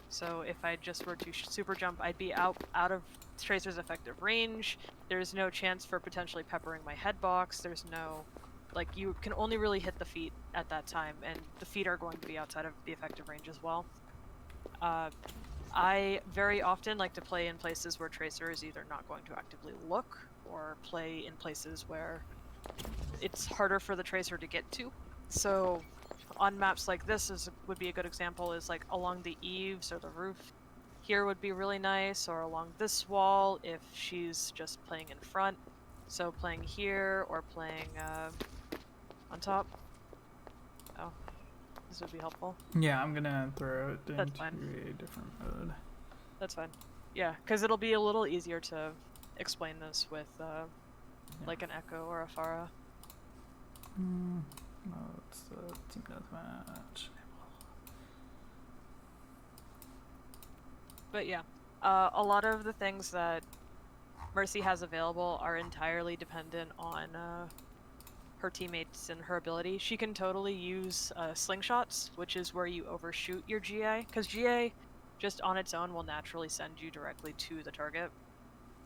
So if I just were to super jump, I'd be out of Tracer's effective range. There's no chance for potentially peppering my head box. There's no, like, you can only really hit the feet at that time, and the feet are going to be outside of the effective range as well. I very often like to play in places where Tracer is either not going to actively look, or play in places where it's harder for the Tracer to get to. So on maps like this would be a good example, is like along the eaves or the roof. Here would be really nice, or along this wall if she's just playing in front. So playing here, or playing on top. Oh, this would be helpful. Yeah, I'm gonna throw it into fine. a different mode. That's fine. Yeah, because it'll be a little easier to explain this with like an Echo or a Pharah. No, it's team deathmatch. But yeah, a lot of the things that Mercy has available are entirely dependent on her teammates and her ability. She can totally use slingshots, which is where you overshoot your GA, because GA just on its own will naturally send you directly to the target.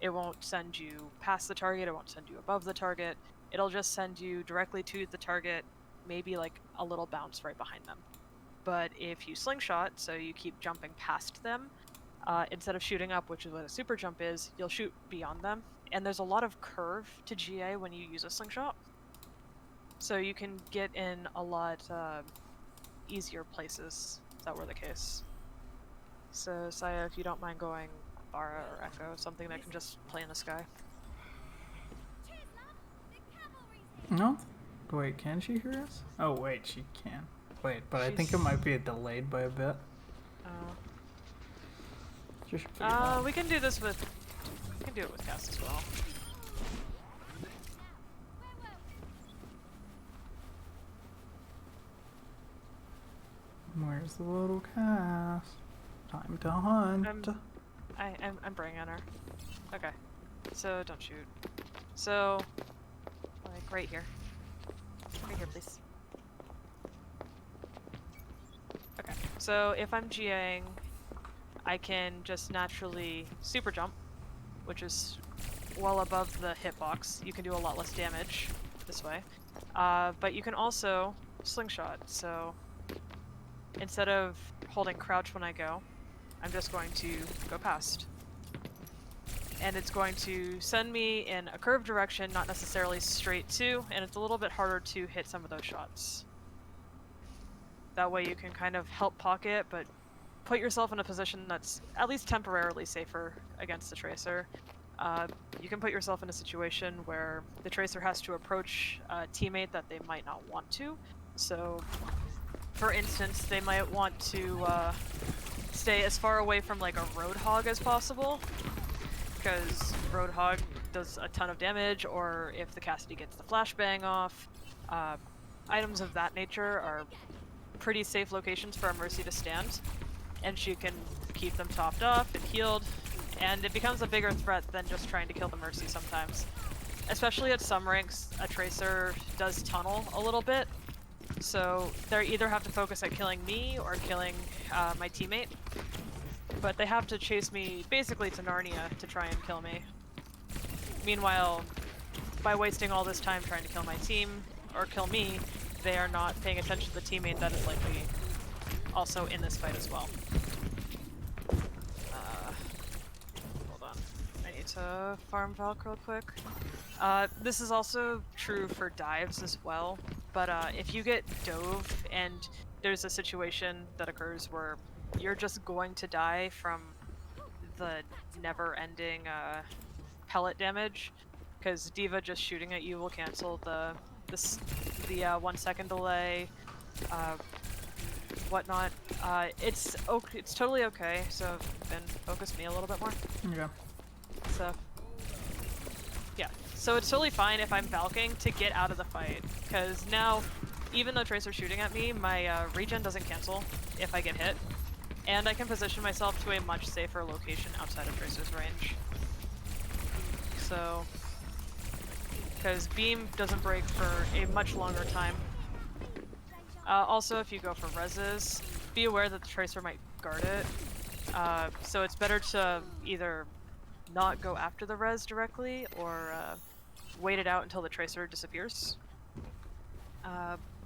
It won't send you past the target, it won't send you above the target, it'll just send you directly to the target, maybe like a little bounce right behind them. But if you slingshot, so you keep jumping past them, instead of shooting up, which is what a super jump is, you'll shoot beyond them, and there's a lot of curve to GA when you use a slingshot. So you can get in a lot easier places if that were the case. So Saya, if you don't mind going Bara or Echo, something that can just play in the sky. No? Wait, can she hear us? Oh, wait, she can. Wait, but I think it might be delayed by a bit. We can do this with... We can do it with Cass as well. Where's the little Cass? Time to hunt. I'm bringing her. Okay. So, don't shoot. So, like, right here. Right here, please. Okay. So, if I'm GAing, I can just naturally super jump, which is well above the hitbox. You can do a lot less damage this way. But you can also slingshot, so instead of holding crouch when I go, I'm just going to go past. And it's going to send me in a curved direction, not necessarily straight to, and it's a little bit harder to hit some of those shots. That way you can kind of help pocket, but put yourself in a position that's at least temporarily safer against the Tracer. You can put yourself in a situation where the Tracer has to approach a teammate that they might not want to. So, for instance, they might want to stay as far away from like a Roadhog as possible, because Roadhog does a ton of damage, or if the Cassidy gets the flashbang off, items of that nature are pretty safe locations for a Mercy to stand, and she can keep them topped off and healed, and it becomes a bigger threat than just trying to kill the Mercy sometimes. Especially at some ranks, a Tracer does tunnel a little bit, so they either have to focus at killing me or killing my teammate, but they have to chase me basically to Narnia to try and kill me. Meanwhile, by wasting all this time trying to kill my team or kill me, they are not paying attention to the teammate that is likely also in this fight as well. Hold on. I need to farm Valk real quick. This is also true for dives as well, but if you get dove and there's a situation that occurs where you're just going to die from the never-ending pellet damage, because D.Va just shooting at you will cancel the 1 second delay, whatnot. It's totally okay. So then focus me a little bit more. Yeah. So yeah, so it's totally fine if I'm Valking to get out of the fight, because now, even though Tracer's shooting at me, my regen doesn't cancel if I get hit, and I can position myself to a much safer location outside of Tracer's range. So, because beam doesn't break for a much longer time. Also, if you go for reses, be aware that the Tracer might guard it. So it's better to either not go after the res directly, or wait it out until the Tracer disappears.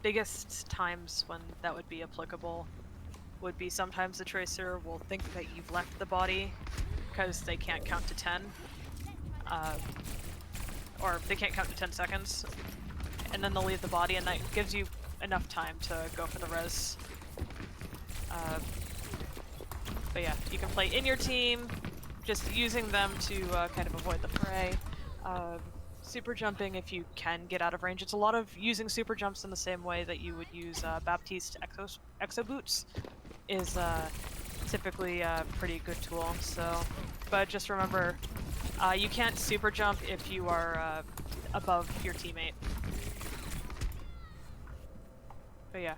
Biggest times when that would be applicable would be sometimes the Tracer will think that you've left the body because they can't count to 10. Or they can't count to 10 seconds, and then they'll leave the body, and that gives you enough time to go for the res. But yeah, you can play in your team, just using them to kind of avoid the fray. Super jumping if you can get out of range. It's a lot of using super jumps in the same way that you would use Baptiste exo boots is typically a pretty good tool. So, but just remember, you can't super jump if you are above your teammate. But yeah,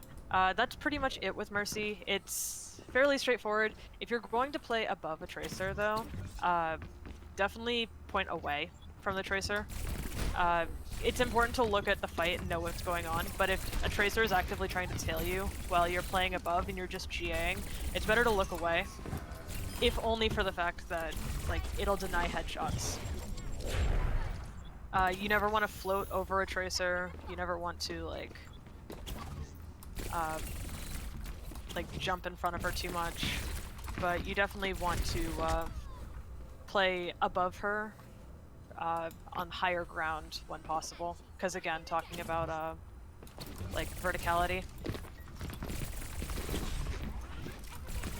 that's pretty much it with Mercy. It's fairly straightforward. If you're going to play above a Tracer though, definitely point away from the Tracer. It's important to look at the fight and know what's going on, but if a Tracer is actively trying to tail you while you're playing above and you're just GAing, it's better to look away. If only for the fact that, like, it'll deny headshots. You never want to float over a Tracer. You never want to, like jump in front of her too much. But you definitely want to play above her on higher ground when possible. Because again, talking about like verticality.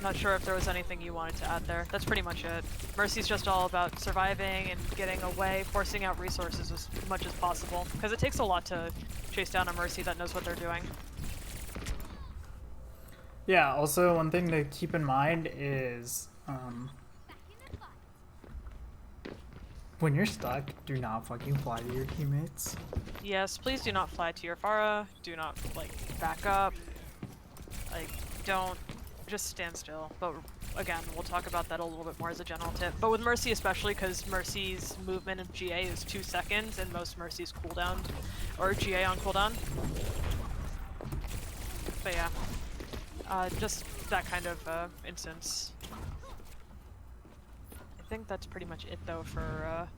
Not sure if there was anything you wanted to add there. That's pretty much it. Mercy's just all about surviving and getting away, forcing out resources as much as possible. Because it takes a lot to chase down a Mercy that knows what they're doing. Yeah, also one thing to keep in mind is when you're stuck, do not fucking fly to your teammates. Yes, please do not fly to your Pharah. Do not, like, back up. Like, don't... Just stand still. But again, we'll talk about that a little bit more as a general tip. But with Mercy especially, because Mercy's movement of GA is 2 seconds, and most Mercy's cooldown, or GA on cooldown. But yeah, just that kind of instance. I think that's pretty much it though for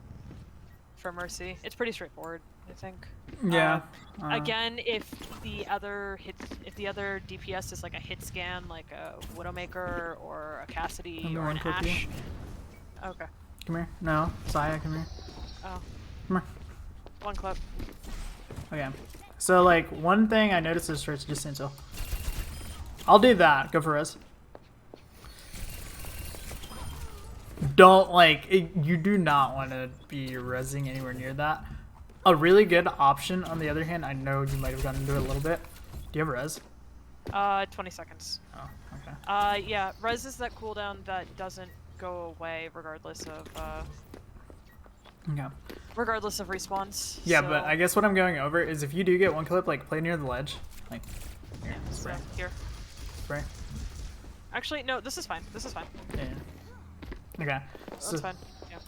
Mercy. It's pretty straightforward, I think. Yeah. Again, if the other DPS is like a hit scan, like a Widowmaker or a Cassidy or an Ashe. Okay. Come here. No, Saya, come here. Oh. Come here. 1 clip. Okay. So like one thing I noticed is just stand still. I'll do that. Go for res. Don't you do not want to be rezzing anywhere near that. A really good option, on the other hand, I know you might have gotten into it a little bit. Do you have res? 20 seconds. Oh, okay. Yeah, res is that cooldown that doesn't go away regardless of, Yeah. regardless of respawns. Yeah, so... but I guess what I'm going over is if you do get 1 clip, like, play near the ledge. Like, here, Yeah, spray. so here. Spray. Actually, no, this is fine. This is fine. Yeah. Okay. That's fine. Yeah.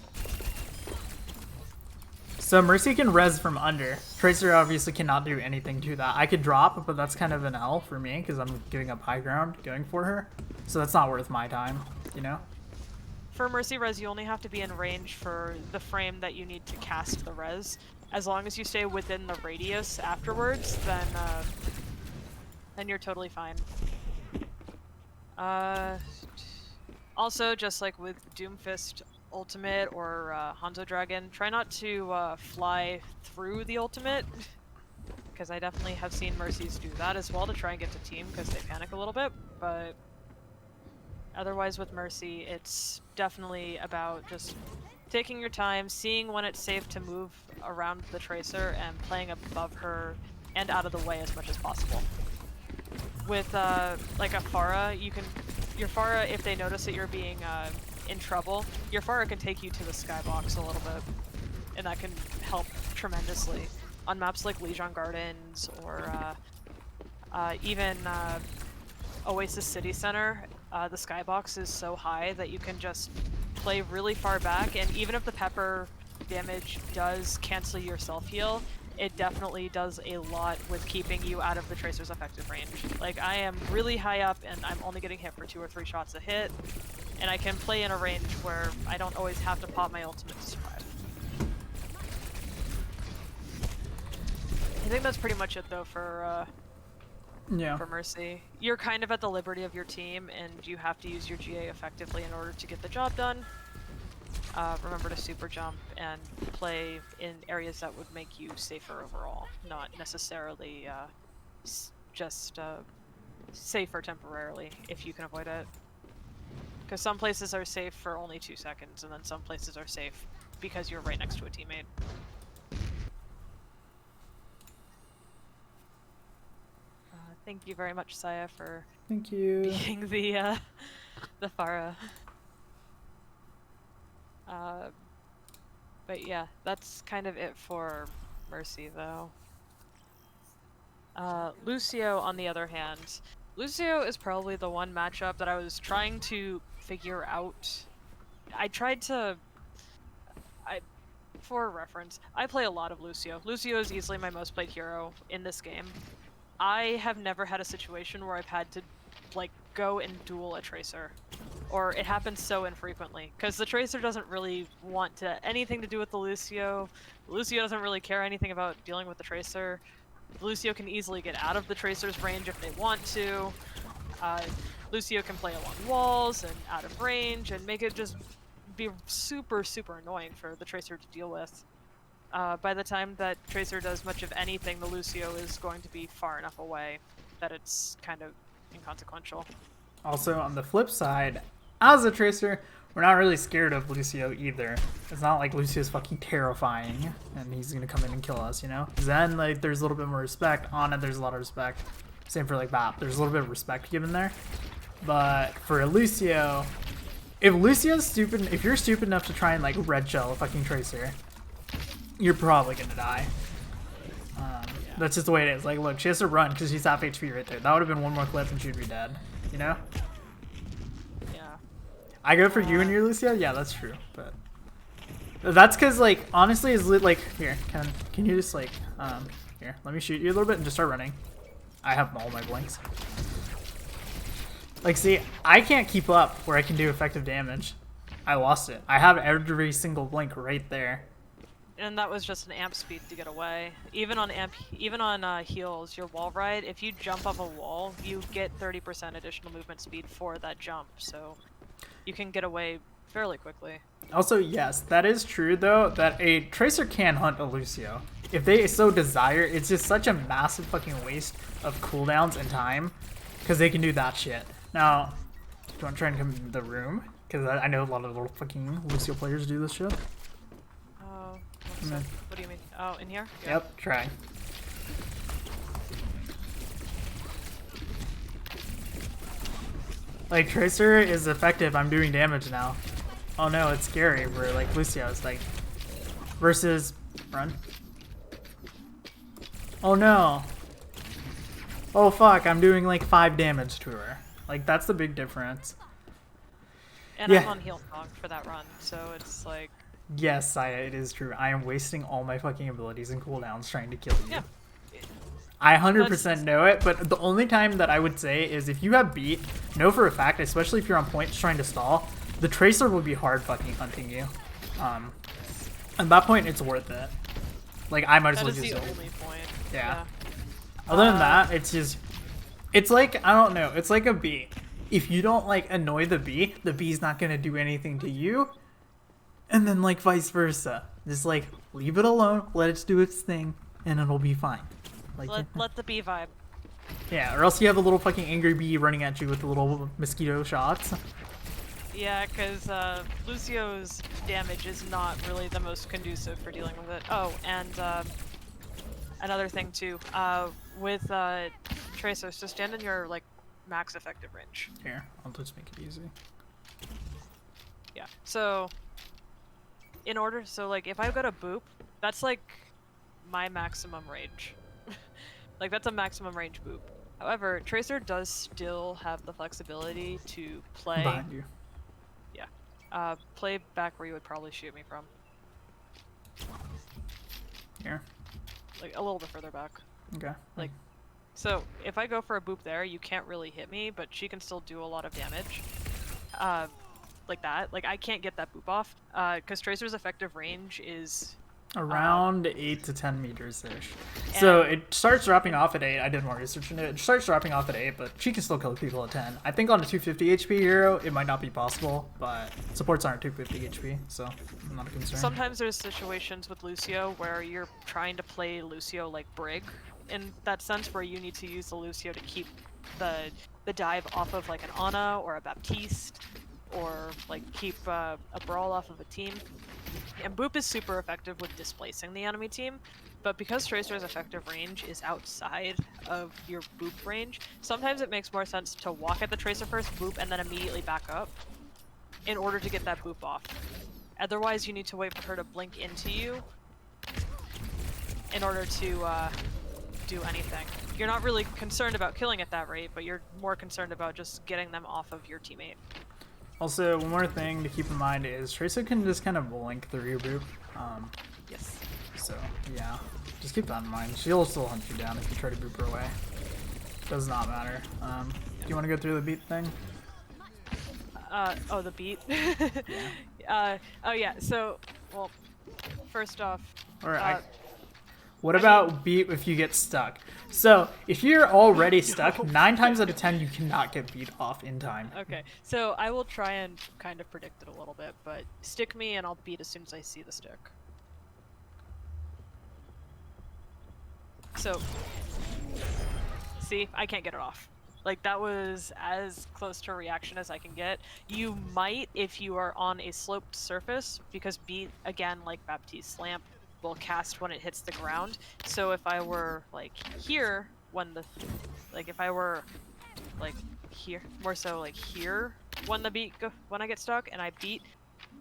So Mercy can res from under. Tracer obviously cannot do anything to that. I could drop, but that's kind of an L for me because I'm giving up high ground going for her. So that's not worth my time, you know? For Mercy res, you only have to be in range for the frame that you need to cast the res. As long as you stay within the radius afterwards, then you're totally fine. Also, just like with Doomfist ultimate or Hanzo Dragon, try not to fly through the ultimate, because I definitely have seen Mercies do that as well to try and get to team because they panic a little bit, but otherwise with Mercy, it's definitely about just taking your time, seeing when it's safe to move around the Tracer, and playing above her and out of the way as much as possible. With like a Pharah, your Pharah, if they notice that you're being in trouble, your Pharah can take you to the skybox a little bit, and that can help tremendously on maps like Legion Gardens or even Oasis City Center. The skybox is so high that you can just play really far back, and even if the pepper damage does cancel your self-heal, it definitely does a lot with keeping you out of the Tracer's effective range. Like, I am really high up and I'm only getting hit for 2 or 3 shots a hit, and I can play in a range where I don't always have to pop my ultimate to survive. I think that's pretty much it though for Mercy. You're kind of at the liberty of your team, and you have to use your GA effectively in order to get the job done. Remember to super jump and play in areas that would make you safer overall, not necessarily just safer temporarily if you can avoid it. Because some places are safe for only 2 seconds, and then some places are safe because you're right next to a teammate. Thank you very much, Saya, for Thank you. being the Pharah. But yeah, that's kind of it for Mercy, though. Lucio, on the other hand, Lucio is probably the one matchup that I was trying to figure out. For reference, I play a lot of Lucio. Lucio is easily my most played hero in this game. I have never had a situation where I've had to, like, go and duel a Tracer. Or it happens so infrequently, because the Tracer doesn't really want anything to do with the Lucio. Lucio doesn't really care anything about dealing with the Tracer. Lucio can easily get out of the Tracer's range if they want to. Lucio can play along walls and out of range and make it just be super, super annoying for the Tracer to deal with. By the time that Tracer does much of anything, the Lucio is going to be far enough away that it's kind of inconsequential. Also, on the flip side, as a Tracer, we're not really scared of Lucio either. It's not like Lucio's fucking terrifying and he's gonna come in and kill us, you know? Zen, like, there's a little bit more respect. Ana, there's a lot of respect. Same for, like, Bap. There's a little bit of respect given there. But for Lucio, if Lucio's stupid, if you're stupid enough to try and, like, red shell a fucking Tracer, you're probably gonna die. That's just the way it is. Like, look, she has to run because she's half HP right there. That would have been one more clip and she'd be dead, you know? Yeah. I go for you and your Lucio? Yeah, that's true, but that's because, like, honestly, is like, here, can you just, like, here, let me shoot you a little bit and just start running. I have all my blinks. Like, see, I can't keep up where I can do effective damage. I lost it. I have every single blink right there. And that was just an amp speed to get away. Even on heals, your wall ride, if you jump off a wall, you get 30% additional movement speed for that jump, so you can get away fairly quickly. Also, yes, that is true, though, that a Tracer can hunt a Lucio. If they so desire, it's just such a massive fucking waste of cooldowns and time, because they can do that shit. Now, do you want to try and come in the room? Because I know a lot of little fucking Lucio players do this shit. What do you mean? Oh, in here? Yeah. Yep, try. Like, Tracer is effective. I'm doing damage now. Oh no, it's scary. Where, like, Lucio is like, versus run. Oh no. Oh fuck, I'm doing like 5 damage to her. Like, that's the big difference. And Yeah. I'm on heal song for that run, so it's like... Yes, Saya, it is true. I am wasting all my fucking abilities and cooldowns trying to kill you. Yeah. I 100% know it, but the only time that I would say is if you have beat, know for a fact, especially if you're on point just trying to stall, the Tracer will be hard fucking hunting you. At that point, it's worth it. Like, I might as well That is just the do it. only point. Yeah. Other than that, it's just, it's like, I don't know, it's like a bee. If you don't, like, annoy the bee's not gonna do anything to you. And then, like, vice versa. Just, like, leave it alone, let it do its thing, and it'll be fine. Like, Let the bee vibe. yeah, or else you have a little fucking angry bee running at you with the little mosquito shots. Yeah, because Lucio's damage is not really the most conducive for dealing with it. Oh, and another thing too, with Tracers, so stand in your, like, max effective range. Here, I'll just make it easy. Yeah, so in order, so like if I go to boop, that's like my maximum range. Like, that's a maximum range boop. However, Tracer does still have the flexibility to play. Behind you. Yeah. Play back where you would probably shoot me from. Here. Like a little bit further back. Okay. Like, so if I go for a boop there, you can't really hit me, but she can still do a lot of damage. Like that. Like, I can't get that boop off, because Tracer's effective range is around 8 to 10 meters ish. So it starts dropping off at 8. I did more research into it. It starts dropping off at 8, but she can still kill people at 10. I think on a 250 HP hero, it might not be possible, but supports aren't 250 HP, so I'm not a concern. Sometimes there's situations with Lucio where you're trying to play Lucio like Brig, in that sense, where you need to use the Lucio to keep the dive off of, like, an Ana or a Baptiste, or, like, keep a Brawl off of a team. And Boop is super effective with displacing the enemy team, but because Tracer's effective range is outside of your Boop range, sometimes it makes more sense to walk at the Tracer first, Boop, and then immediately back up in order to get that Boop off. Otherwise, you need to wait for her to blink into you in order to do anything. You're not really concerned about killing at that rate, but you're more concerned about just getting them off of your teammate. Also, one more thing to keep in mind is Tracer can just kind of blink through your boop. Yes. So, yeah. Just keep that in mind. She'll still hunt you down if you try to boop her away. Does not matter. Do you want to go through the beat thing? Oh, the beat? Yeah. Oh yeah, so, well, first off... Or What about beat if you get stuck? So if you're already stuck, 9 times out of 10 you cannot get beat off in time. Okay, so I will try and kind of predict it a little bit, but stick me and I'll beat as soon as I see the stick. So, see, I can't get it off. Like, that was as close to a reaction as I can get. You might, if you are on a sloped surface, because beat, again, like Baptiste Lamp, will cast when it hits the ground. So if I were, like, here, when the, like, if I were, like, here, more so, like, here, when the beat, when I get stuck, and I beat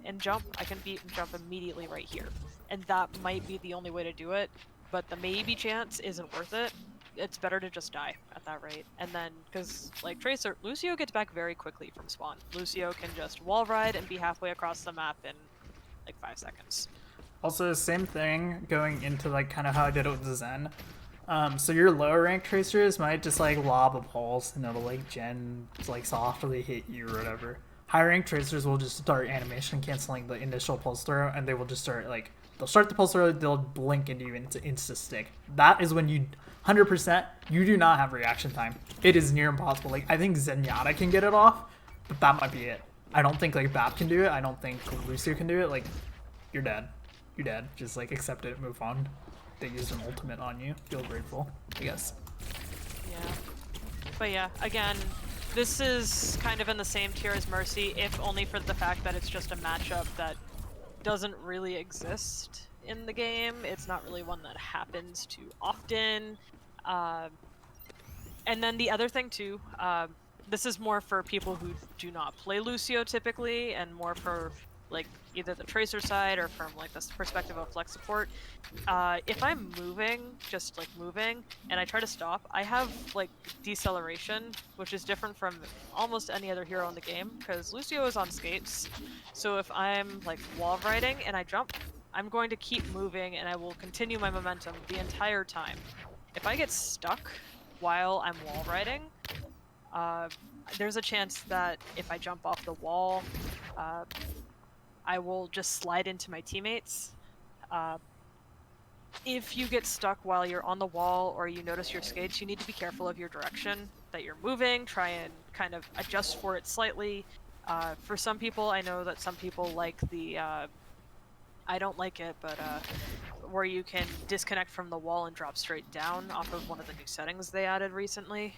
and jump, I can beat and jump immediately right here. And that might be the only way to do it, but the maybe chance isn't worth it. It's better to just die at that rate. And then, because, like, Tracer, Lucio gets back very quickly from spawn. Lucio can just wall ride and be halfway across the map in, like, 5 seconds. Also, same thing going into, like, kind of how I did it with the Zen. So your lower rank Tracers might just, like, lob a pulse and it'll, like, like, softly hit you or whatever. Higher rank Tracers will just start animation canceling the initial pulse throw, and they will just start, like, they'll start the pulse throw, they'll blink into you into insta-stick. That is when you 100%, you do not have reaction time. It is near impossible. Like, I think Zenyatta can get it off, but that might be it. I don't think, like, Bap can do it. I don't think Lucio can do it. Like, you're dead. You're dead. Just, like, accept it, move on. They used an ultimate on you. Feel grateful, I guess. Yeah. But yeah, again, this is kind of in the same tier as Mercy, if only for the fact that it's just a matchup that doesn't really exist in the game. It's not really one that happens too often. And then the other thing too, this is more for people who do not play Lucio typically, and more for like either the Tracer side or from like the perspective of flex support. If I'm moving, just like moving, and I try to stop, I have like deceleration, which is different from almost any other hero in the game, because Lucio is on skates. So if I'm like wall riding and I jump, I'm going to keep moving and I will continue my momentum the entire time. If I get stuck while I'm wall riding, there's a chance that if I jump off the wall, I will just slide into my teammates. If you get stuck while you're on the wall or you notice your skates, you need to be careful of your direction that you're moving. Try and kind of adjust for it slightly. For some people, I know that some people like the, I don't like it, but where you can disconnect from the wall and drop straight down off of one of the new settings they added recently.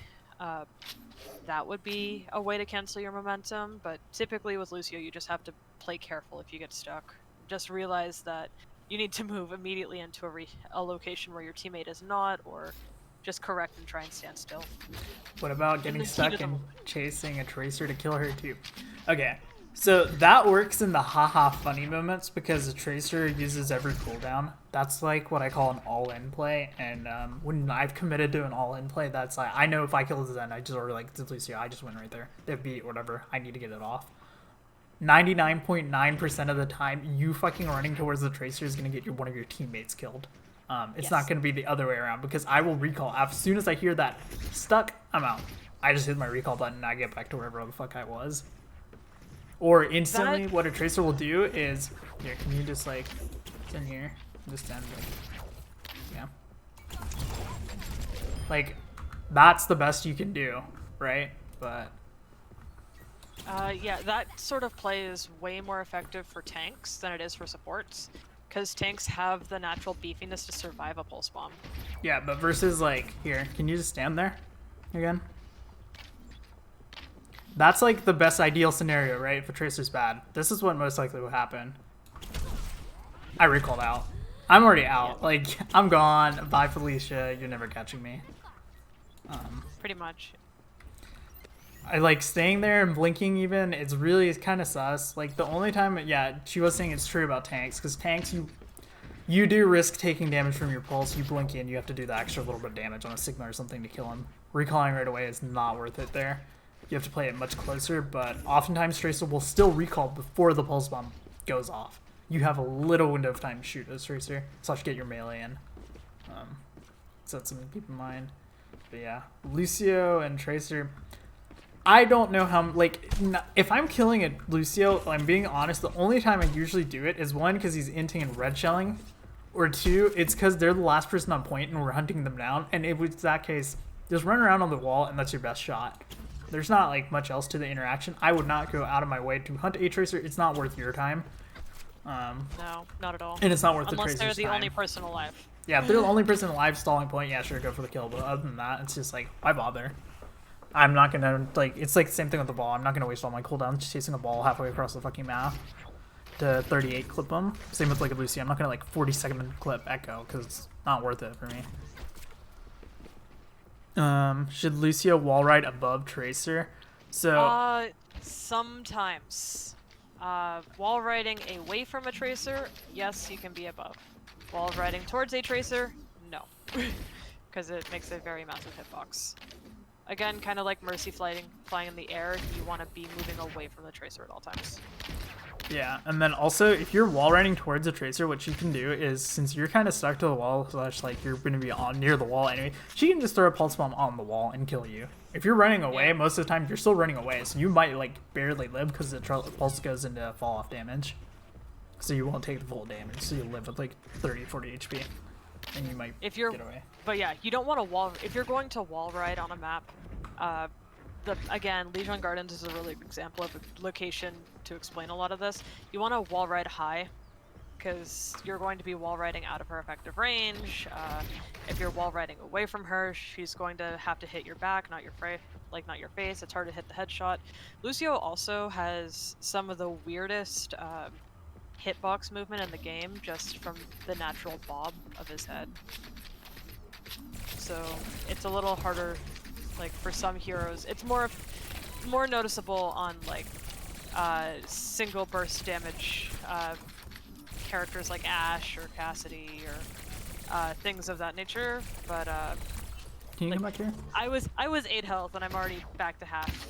That would be a way to cancel your momentum, but typically with Lucio you just have to play careful if you get stuck. Just realize that you need to move immediately into a location where your teammate is not, or just correct and try and stand still. What about getting stuck and chasing a Tracer to kill her too? Okay, so that works in the haha funny moments because the Tracer uses every cooldown. That's like what I call an all-in play, and when I've committed to an all-in play, that's like, I know if I kill Zen, I just order like Lucio, I just win right there. They beat whatever, I need to get it off. 99.9% of the time, you fucking running towards the Tracer is going to get one of your teammates killed. It's not going to be the other way around, because I will recall. As soon as I hear that stuck, I'm out. I just hit my recall button and I get back to wherever the fuck I was. Or instantly, what a Tracer will do is, here, can you just like, it's in here, just stand like, yeah. Like, that's the best you can do, right? But yeah, that sort of play is way more effective for tanks than it is for supports, because tanks have the natural beefiness to survive a pulse bomb. Yeah, but versus like, here, can you just stand there again? That's like the best ideal scenario, right? If a Tracer's bad. This is what most likely will happen. I recalled out. I'm already out. Yeah. Like, I'm gone. Bye, Felicia. You're never catching me. Pretty much. I like staying there and blinking even. It's really kind of sus. Like the only time, yeah, she was saying it's true about tanks, because tanks, you do risk taking damage from your pulse. You blink in, you have to do the extra little bit of damage on a Sigma or something to kill him. Recalling right away is not worth it there. You have to play it much closer, but oftentimes Tracer will still recall before the pulse bomb goes off. You have a little window of time to shoot as Tracer, / get your melee in. So that's something to keep in mind. But yeah, Lucio and Tracer, I don't know how, like, if I'm killing a Lucio, I'm being honest, the only time I usually do it is one, because he's inting and red shelling, Or two, it's because they're the last person on point and we're hunting them down. And if it's that case, just run around on the wall and that's your best shot. There's not like much else to the interaction. I would not go out of my way to hunt a tracer. It's not worth your time. No, not at all. And it's not worth unless the tracer's they're the time. only person alive. Yeah, if they're the only person alive stalling point, yeah, sure, go for the kill. But other than that, it's just like, why bother? I'm not gonna, like, it's like the same thing with the ball. I'm not gonna waste all my cooldowns just chasing a ball halfway across the fucking map to 38 clip them. Same with like a Lucy. I'm not gonna like 40-second clip Echo because it's not worth it for me. Should Lucio wall ride above Tracer? So sometimes. Wall riding away from a tracer, yes, you can be above. Wall riding towards a tracer, no. Because it makes a very massive hitbox. Again, kind of like Mercy flying in the air, you want to be moving away from the tracer at all times. Yeah, and then also, if you're wall riding towards a tracer, what she can do is, since you're kind of stuck to the wall, slash, like, you're going to be on near the wall anyway, she can just throw a pulse bomb on the wall and kill you. If you're running away, yeah. most of the time, you're still running away, so you might, like, barely live because the pulse goes into fall-off damage. So you won't take the full damage, so you'll live with, like, 30, 40 HP, and you might get away. But yeah, you don't want to wall... If you're going to wall ride on a map, again, Legion Gardens is a really good example of a location to explain a lot of this. You want to wall ride high, because you're going to be wall riding out of her effective range. If you're wall riding away from her, she's going to have to hit your back, not your face. It's hard to hit the headshot. Lucio also has some of the weirdest hitbox movement in the game, just from the natural bob of his head. So it's a little harder. Like for some heroes, it's more noticeable on like single burst damage characters like Ashe or Cassidy or things of that nature. But can you come back here? I was 8 health and I'm already back to half,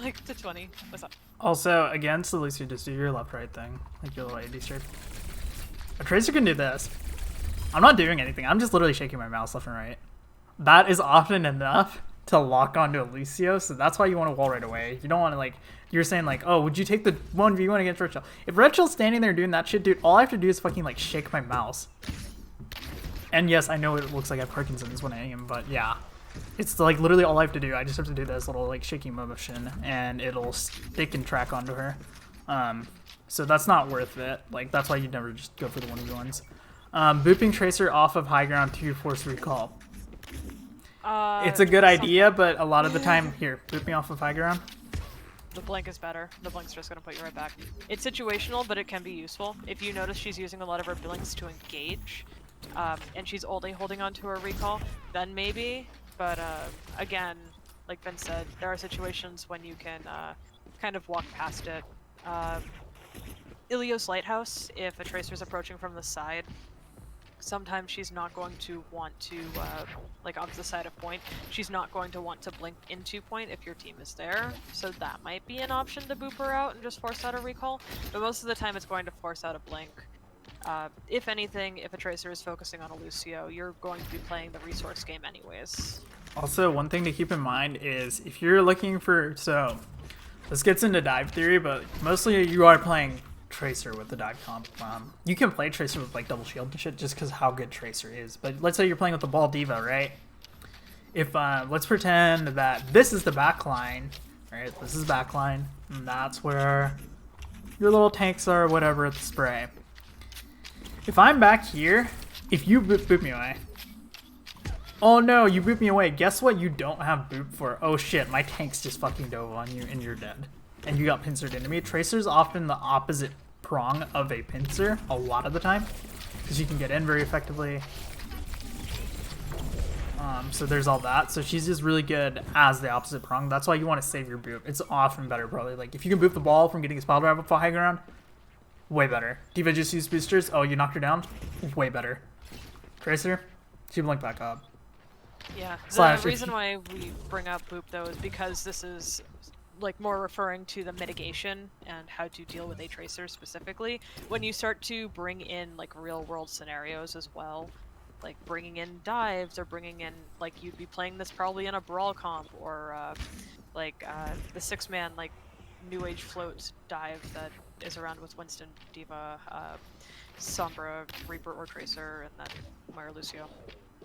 like to 20. What's up? Also, against the Lucio, just do your left-right thing, like your little AD strip. A tracer can do this. I'm not doing anything. I'm just literally shaking my mouse left and right. That is often enough to lock onto a Lucio, so that's why you want to wall right away. You don't want to, like, you're saying like, oh, would you take the 1v1 against Red Shell? If Red Shell's standing there doing that shit, dude, all I have to do is fucking like shake my mouse. And yes, I know it looks like I have Parkinson's when I aim, but yeah. It's like literally all I have to do. I just have to do this little like shaking motion and it'll stick and track onto her. So that's not worth it. Like that's why you never just go for the 1v1s. Booping Tracer off of high ground to force recall. It's a good idea, but a lot of the time, here, boot me off of high ground. The blink is better. The blink's just gonna put you right back. It's situational, but it can be useful. If you notice she's using a lot of her blinks to engage, and she's only holding on to her recall, then maybe. But again, like Ben said, there are situations when you can kind of walk past it. Ilios Lighthouse, if a tracer's approaching from the side, sometimes she's not going to want to, like on the side of point, she's not going to want to blink into point if your team is there. So that might be an option to boop her out and just force out a recall. But most of the time it's going to force out a blink. If anything, if a tracer is focusing on a Lucio, you're going to be playing the resource game anyways. Also, one thing to keep in mind is if you're looking for, so this gets into dive theory, but mostly you are playing Tracer with the dive comp. You can play Tracer with like double shield and shit just because how good Tracer is. But let's say you're playing with the Ball Diva, right? If let's pretend that this is the back line, right? This is back line, and that's where your little tanks are, whatever, at the spray. If I'm back here, if you boop me away. Oh no, you boop me away. Guess what you don't have boop for? Oh shit, my tanks just fucking dove on you and you're dead. And you got pincered into me. Tracer's often the opposite prong of a pincer a lot of the time, because you can get in very effectively. So there's all that. So she's just really good as the opposite prong. That's why you want to save your boop. It's often better, probably. Like if you can boop the ball from getting a spell drive up high ground, way better. Diva just used boosters. Oh, you knocked her down? Way better. Tracer, she blinked back up. Yeah, the reason why we bring up boop though is because this is like more referring to the mitigation and how to deal with a tracer specifically. When you start to bring in like real world scenarios as well, like bringing in dives or bringing in like you'd be playing this probably in a brawl comp or the 6-man like New Age floats dive that is around with Winston, Diva, Sombra, Reaper, or Tracer, and then Moira Lucio.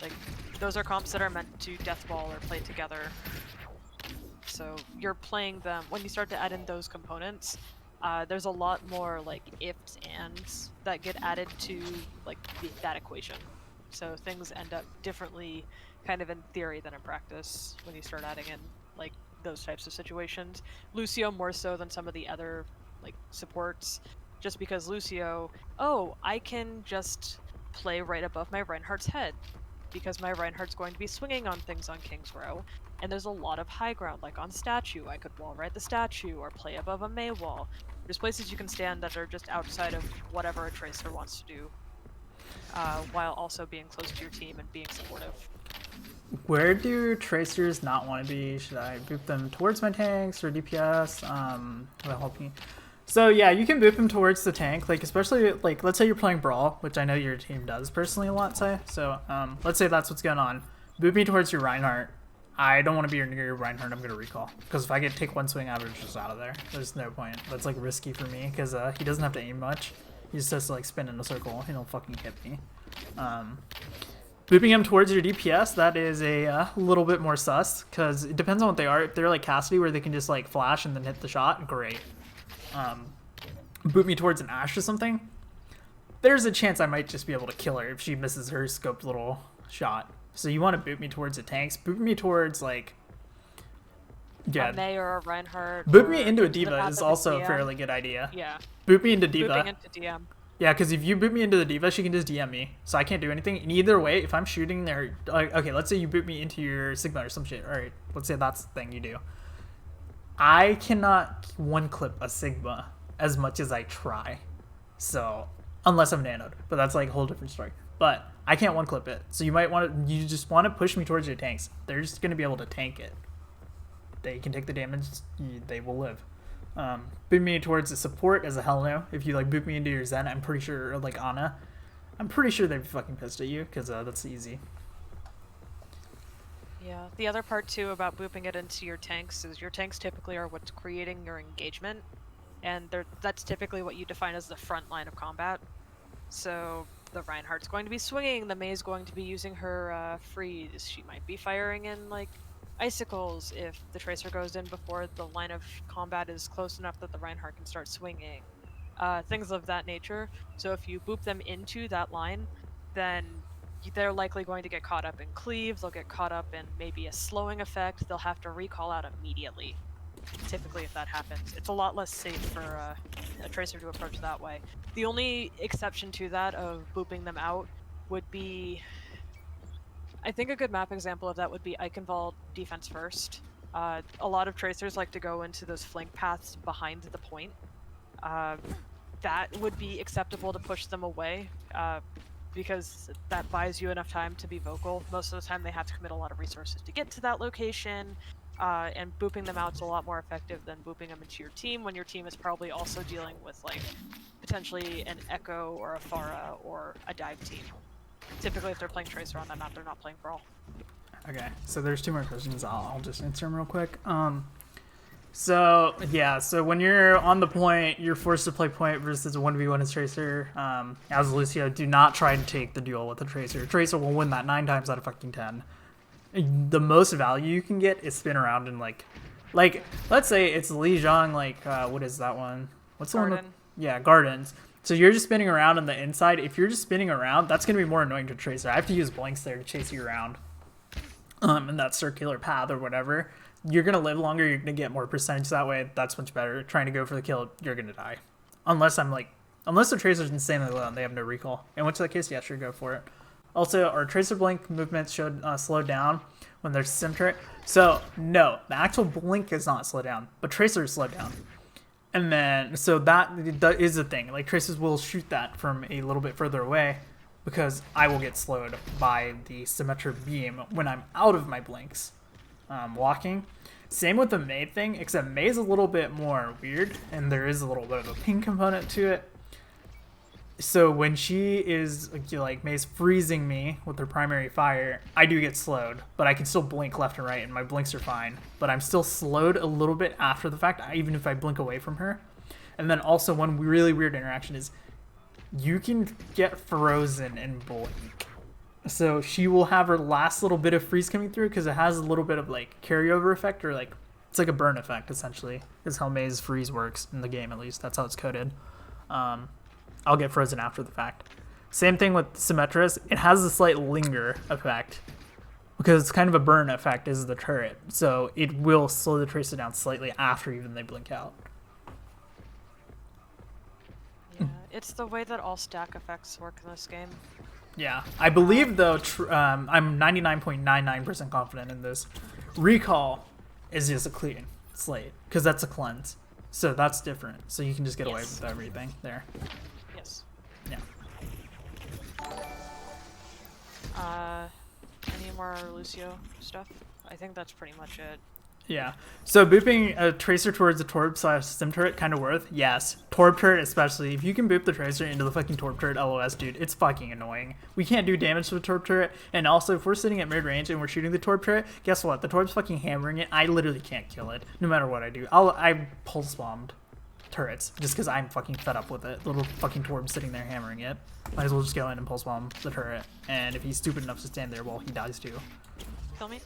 Like, those are comps that are meant to deathball or play together. So you're playing them, when you start to add in those components, there's a lot more like ifs, ands that get added to like that equation. So things end up differently kind of in theory than in practice when you start adding in like those types of situations. Lucio more so than some of the other like supports, just because Lucio, oh, I can just play right above my Reinhardt's head because my Reinhardt's going to be swinging on things on King's Row, and there's a lot of high ground, like on statue. I could wall ride the statue or play above a Mei wall. There's places you can stand that are just outside of whatever a Tracer wants to do, while also being close to your team and being supportive. Where do Tracers not want to be? Should I boop them towards my tanks or DPS? Will help me. So yeah, you can boop him towards the tank, like especially like let's say you're playing Brawl, which I know your team does personally a lot, say. So let's say that's what's going on. Boop me towards your Reinhardt. I don't want to be near your Reinhardt. I'm gonna recall because if I take one swing, average just out of there. There's no point. That's like risky for me because he doesn't have to aim much. He just has to like spin in a circle. He don't fucking hit me. Booping him towards your DPS, that is a little bit more sus because it depends on what they are. If they're like Cassidy where they can just like flash and then hit the shot, great. Boot me towards an Ashe or something, there's a chance I might just be able to kill her if she misses her scoped little shot. So you want to boot me towards the tanks. Boot me towards like a Mei or a Reinhardt. Boot me into a Diva is also a fairly good idea. Yeah. Boot me into Diva. Booping into DM. Yeah, because if you boot me into the Diva, she can just DM me, so I can't do anything. And either way, if I'm shooting there, okay, let's say you boot me into your Sigma or some shit. All right, let's say that's the thing you do. I cannot one clip a Sigma as much as I try, so unless I'm nanoed, but that's like a whole different story. But I can't one clip it, so you just want to push me towards your tanks. They're just gonna be able to tank it. They can take the damage. They will live. Boot me towards the support as a hell no. If you like boot me into your Zen, I'm pretty sure, or like Ana, I'm pretty sure they'd be fucking pissed at you because that's easy. Yeah, the other part too about booping it into your tanks is your tanks typically are what's creating your engagement, and that's typically what you define as the front line of combat. So the Reinhardt's going to be swinging, the Mei's going to be using her freeze, she might be firing in like icicles if the Tracer goes in before the line of combat is close enough that the Reinhardt can start swinging. Things of that nature. So if you boop them into that line, then they're likely going to get caught up in cleaves, they'll get caught up in maybe a slowing effect, they'll have to recall out immediately. Typically if that happens. It's a lot less safe for a Tracer to approach that way. The only exception to that of booping them out would be, I think a good map example of that would be Eichenwald defense first. A lot of Tracers like to go into those flank paths behind the point. That would be acceptable to push them away, because that buys you enough time to be vocal. Most of the time they have to commit a lot of resources to get to that location, and booping them out is a lot more effective than booping them into your team when your team is probably also dealing with like potentially an Echo or a Pharah or a dive team. Typically if they're playing Tracer on that map, they're not playing Brawl. Okay, so there's two more questions. I'll just answer them real quick. So yeah, so when you're on the point, you're forced to play point versus a 1v1 as Tracer. As Lucio, do not try to take the duel with the Tracer. Tracer will win that 9 times out of fucking 10. The most value you can get is spin around and like let's say it's Li Zhang, like what is that one? What's the Garden. one? Yeah, Gardens. So you're just spinning around on the inside. If you're just spinning around, that's gonna be more annoying to Tracer. I have to use blinks there to chase you around, in that circular path or whatever. You're gonna live longer. You're gonna get more percentage that way. That's much better. Trying to go for the kill, you're gonna die, unless the Tracer's insanely low and they have no recall. In which case, yeah, sure, go for it. Also, our Tracer blink movements should slow down when they're sim-turret. So no, the actual blink is not slow down, but Tracers slow down. And then, so that is a thing. Like, Tracers will shoot that from a little bit further away because I will get slowed by the symmetric beam when I'm out of my blinks walking. Same with the Mei thing, except Mei's a little bit more weird, and there is a little bit of a ping component to it. So when she is, like, Mei's freezing me with her primary fire, I do get slowed, but I can still blink left and right, and my blinks are fine. But I'm still slowed a little bit after the fact, even if I blink away from her. And then also one really weird interaction is you can get frozen in Blink. So she will have her last little bit of freeze coming through because it has a little bit of like carryover effect, or like it's like a burn effect essentially. Is how Mei's freeze works in the game, at least that's how it's coded. I'll get frozen after the fact. Same thing with Symmetra's. It has a slight linger effect because it's kind of a burn effect as the turret. So it will slow the Tracer down slightly after even they blink out. Yeah, it's the way that all stack effects work in this game. Yeah, I believe though, I'm 99.99% confident in this. Recall is just a clean slate because that's a cleanse. So that's different. So you can just get away with everything there. Yes. Yeah. Any more Lucio stuff? I think that's pretty much it. Yeah. So booping a Tracer towards a Torb / Sim turret kind of worth? Yes. Torb turret especially. If you can boop the Tracer into the fucking Torb turret LOS, dude, it's fucking annoying. We can't do damage to the Torb turret. And also, if we're sitting at mid range and we're shooting the Torb turret, guess what? The Torb's fucking hammering it. I literally can't kill it, no matter what I do. I pulse bombed turrets just because I'm fucking fed up with it. Little fucking Torb sitting there hammering it. Might as well just go in and pulse bomb the turret. And if he's stupid enough to stand there, well, he dies too. Kill me.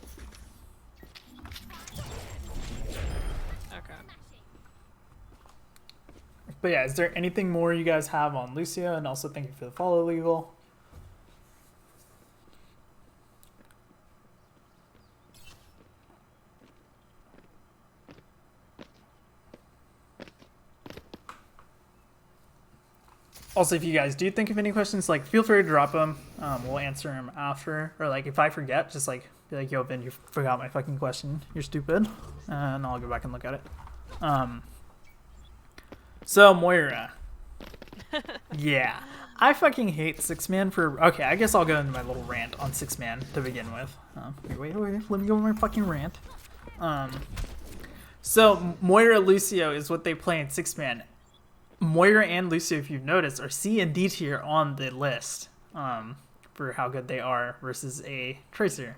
Okay. But yeah, is there anything more you guys have on Lucio? And also thank you for the follow, Legal. Also, if you guys do think of any questions, like, feel free to drop them. We'll answer them after. Or, like, if I forget, just, like, be like, yo, Ben, you forgot my fucking question. You're stupid. And I'll go back and look at it. So, Moira. Yeah. I fucking hate 6-man for... Okay, I guess I'll go into my little rant on 6-man to begin with. Wait. Let me go with my fucking rant. So, Moira Lucio is what they play in 6-man. Moira and Lucio, if you've noticed, are C and D tier on the list for how good they are versus a Tracer.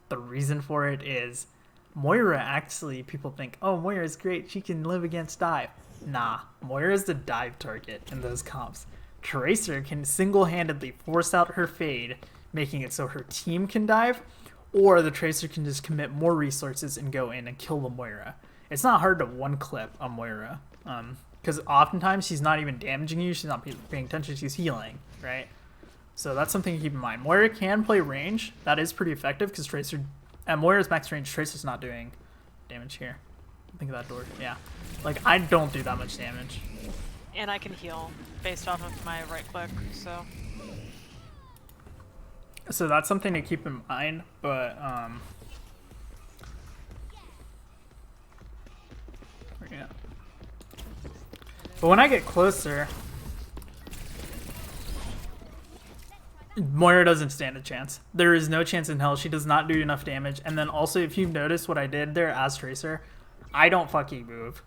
The reason for it is Moira actually, people think, oh, Moira's great, she can live against dive. Nah, Moira's the dive target in those comps. Tracer can single-handedly force out her fade, making it so her team can dive, or the Tracer can just commit more resources and go in and kill the Moira. It's not hard to one-clip a Moira. Because oftentimes she's not even damaging you, she's not paying attention, she's healing, right? So that's something to keep in mind. Moira can play range, that is pretty effective because Tracer, at Moira's max range, Tracer's not doing damage here. Think of that door, yeah. Like, I don't do that much damage. And I can heal based off of my right click, so. So that's something to keep in mind, but, yeah. But when I get closer, Moira doesn't stand a chance. There is no chance in hell. She does not do enough damage. And then also, if you've noticed what I did there as Tracer, I don't fucking move.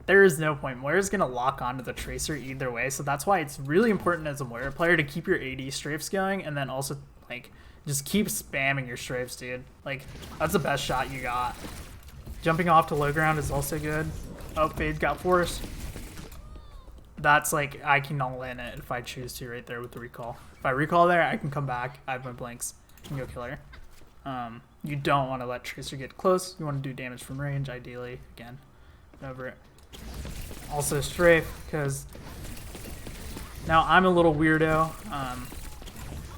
There is no point. Moira's going to lock onto the Tracer either way. So that's why it's really important as a Moira player to keep your AD strafes going. And then also, like, just keep spamming your strafes, dude. Like, that's the best shot you got. Jumping off to low ground is also good. Oh, Fade got forced. That's like, I can all in it if I choose to right there with the recall. If I recall there, I can come back. I have my blanks and go kill her. You don't want to let Tracer get close. You want to do damage from range, ideally. Again, over it. Also strafe, because now I'm a little weirdo.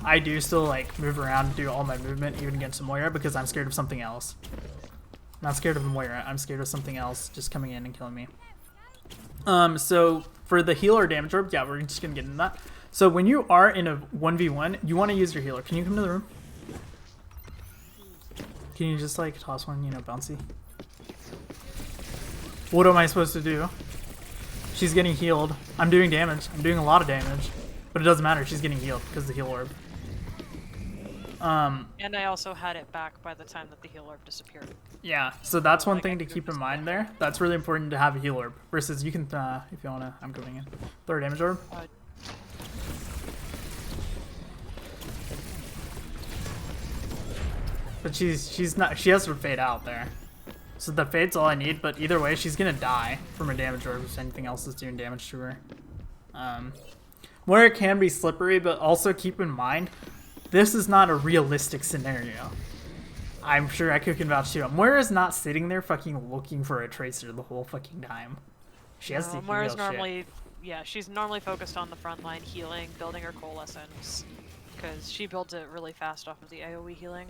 I do still like move around and do all my movement even against a Moira because I'm scared of something else. I'm not scared of a Moira. I'm scared of something else just coming in and killing me. So for the healer damage orb, yeah, we're just gonna get into that. So when you are in a 1v1, you want to use your healer. Can you come to the room? Can you just like toss one, you know, bouncy? What am I supposed to do? She's getting healed. I'm doing damage. I'm doing a lot of damage, but it doesn't matter. She's getting healed because of the heal orb. And I also had it back by the time that the heal orb disappeared. Yeah, so that's one thing to keep in mind there. That's really important to have a heal orb. Versus you can, if you wanna, I'm going in. Throw a damage orb. But she's not, she has to fade out there. So the fade's all I need, but either way, she's gonna die from her damage orb if anything else is doing damage to her. Moira can be slippery, but also keep in mind, this is not a realistic scenario. I'm sure Echo can vouch too. Moira's not sitting there fucking looking for a Tracer the whole fucking time. She has to heal Moira's shit. normally, yeah, she's normally focused on the front line healing, building her coalescence, because she builds it really fast off of the AoE healing.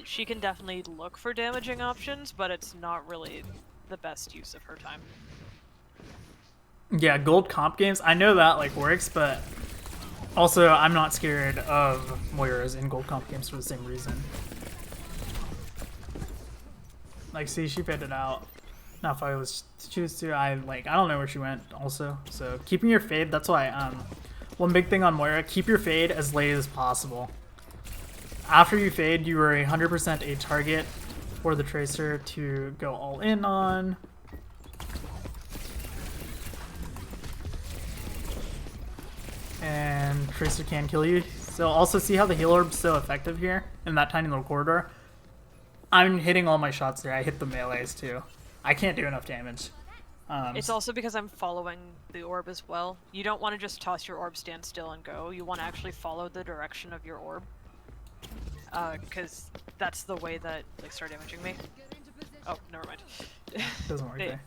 She can definitely look for damaging options, but it's not really the best use of her time. Yeah, gold comp games, I know that like works, but also I'm not scared of Moira's in gold comp games for the same reason. Like, see, she faded out. Now if I was to choose to, I don't know where she went also. So keeping your fade, that's why one big thing on Moira, keep your fade as late as possible. After you fade, you are 100% a target for the Tracer to go all in on. And Tracer can kill you. So also see how the heal orb's so effective here in that tiny little corridor. I'm hitting all my shots there. I hit the melees too. I can't do enough damage. It's also because I'm following the orb as well. You don't want to just toss your orb, stand still, and go. You want to actually follow the direction of your orb. Because that's the way that they start damaging me. Oh, never mind. Doesn't work there.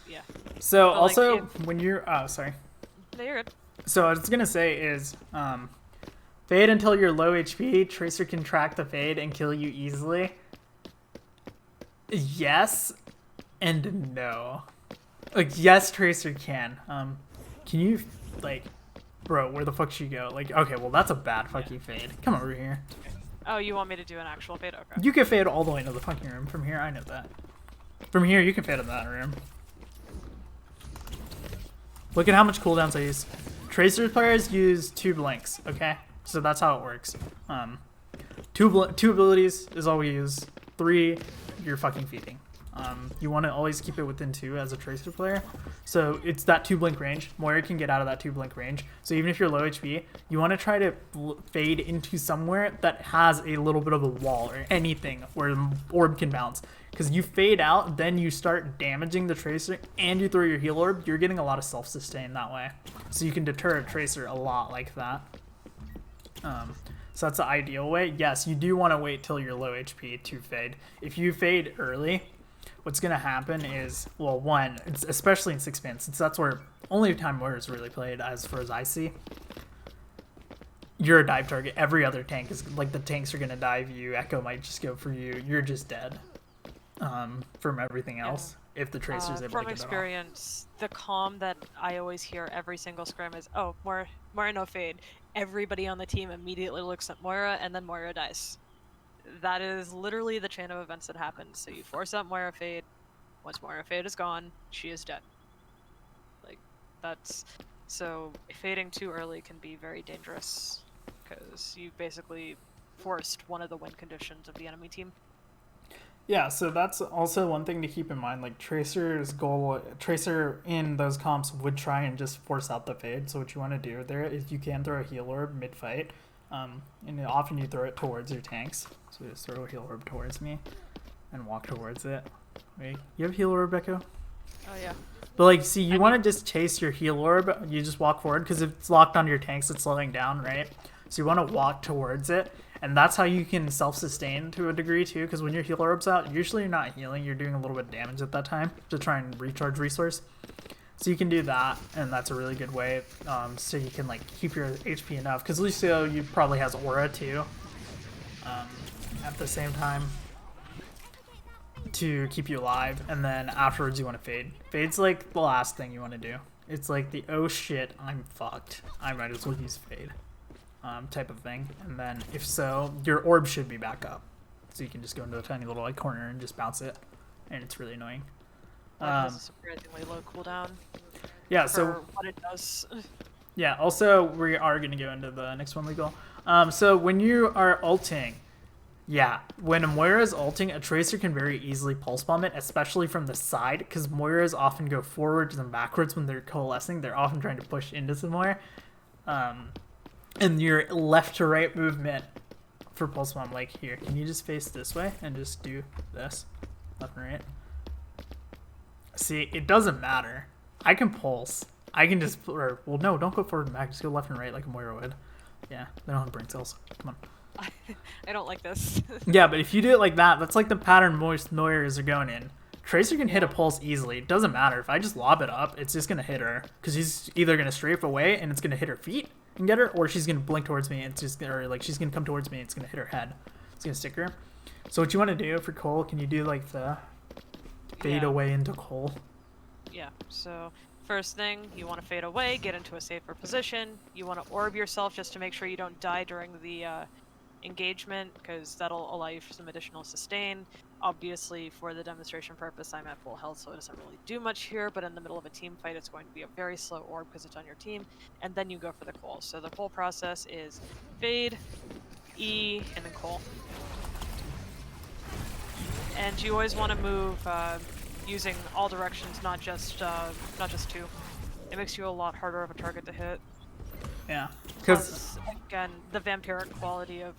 Yeah. So But, also, like, when you're... Oh, sorry. No, you're good. So what I was going to say is, fade until you're low HP. Tracer can track the fade and kill you easily. Yes and no. Like, yes, Tracer can. Can you, like... Bro, where the fuck should you go? Like, okay, well, that's a bad fucking fade. Come over here. Oh, you want me to do an actual fade? Okay. You can fade all the way into the fucking room from here. I know that. From here, you can fade in that room. Look at how much cooldowns I use. Tracer players use 2 blinks, okay? So that's how it works. Two abilities is all we use. 3, you're fucking feeding. You want to always keep it within 2 as a Tracer player. So it's that 2 blink range. Moira can get out of that 2 blink range. So even if you're low HP, you want to try to fade into somewhere that has a little bit of a wall or anything where the orb can bounce. Because you fade out, then you start damaging the Tracer and you throw your heal orb, you're getting a lot of self-sustain that way. So you can deter a Tracer a lot like that. So that's the ideal way. Yes, you do want to wait till you're low HP to fade. If you fade early, what's going to happen is, well, one, it's especially in 6-man, since that's where only time Moira is really played as far as I see, you're a dive target. Every other tank is, like, the tanks are going to dive you. Echo might just go for you. You're just dead from everything else if the Tracer's able to get it off. From experience, the calm that I always hear every single scrim is, oh, Moira no fade. Everybody on the team immediately looks at Moira, and then Moira dies. That is literally the chain of events that happens. So you force out Moira fade. Once Moira fade is gone, she is dead. Like, that's... So fading too early can be very dangerous, because you basically forced one of the win conditions of the enemy team. Yeah, so that's also one thing to keep in mind. Like, Tracer's goal, Tracer in those comps would try and just force out the fade. So what you want to do there is you can throw a heal orb mid-fight. And often you throw it towards your tanks. So just throw a heal orb towards me and walk towards it. Wait, you have heal orb, Echo? Oh, yeah. But, like, see, you want to just chase your heal orb. You just walk forward, because if it's locked onto your tanks, it's slowing down, right? So you want to walk towards it. And that's how you can self-sustain to a degree, too, because when your heal orb's out, usually you're not healing. You're doing a little bit of damage at that time to try and recharge resource. So you can do that, and that's a really good way, so you can, like, keep your HP enough. Because Lucio, you probably has aura, too, at the same time, to keep you alive. And then afterwards, you want to fade. Fade's, like, the last thing you want to do. It's like the, oh shit, I'm fucked, I might as well use fade. Type of thing. And then if so, your orb should be back up, so you can just go into a tiny little like corner and just bounce it, and it's really annoying. It has a surprisingly low cooldown. Yeah, for so what it does. yeah, also we are going to go into the next one legal. So when you are ulting, yeah, when Moira is ulting, a Tracer can very easily pulse bomb it, especially from the side, because Moiras often go forwards and backwards when they're coalescing. They're often trying to push into somewhere. And your left to right movement for pulse bomb, like here, can you just face this way and just do this? left and right. See, it doesn't matter. I can pulse. I can just, well, no, don't go forward and back. Just go left and right like a Moira would. Yeah, they don't have brain cells. Come on. I don't like this. Yeah, but if you do it like that, that's like the pattern most Moiras are going in. Tracer can hit a pulse easily. It doesn't matter. If I just lob it up, it's just going to hit her. Because he's either going to strafe away and it's going to hit her feet and get her, or she's going to blink towards me and it's just, or like she's going to come towards me and it's going to hit her head. It's going to stick her. So what you want to do for Cole, can you do like the fade away into Cole? Yeah, so first thing, you want to fade away, get into a safer position. You want to orb yourself just to make sure you don't die during the engagement, because that'll allow you for some additional sustain. Obviously, for the demonstration purpose, I'm at full health, so it doesn't really do much here, but in the middle of a team fight, it's going to be a very slow orb because it's on your team, and then you go for the Cole. So the whole process is fade, E, and then Cole. And you always want to move using all directions, not just two. It makes you a lot harder of a target to hit. Yeah. Because, again, the vampiric quality of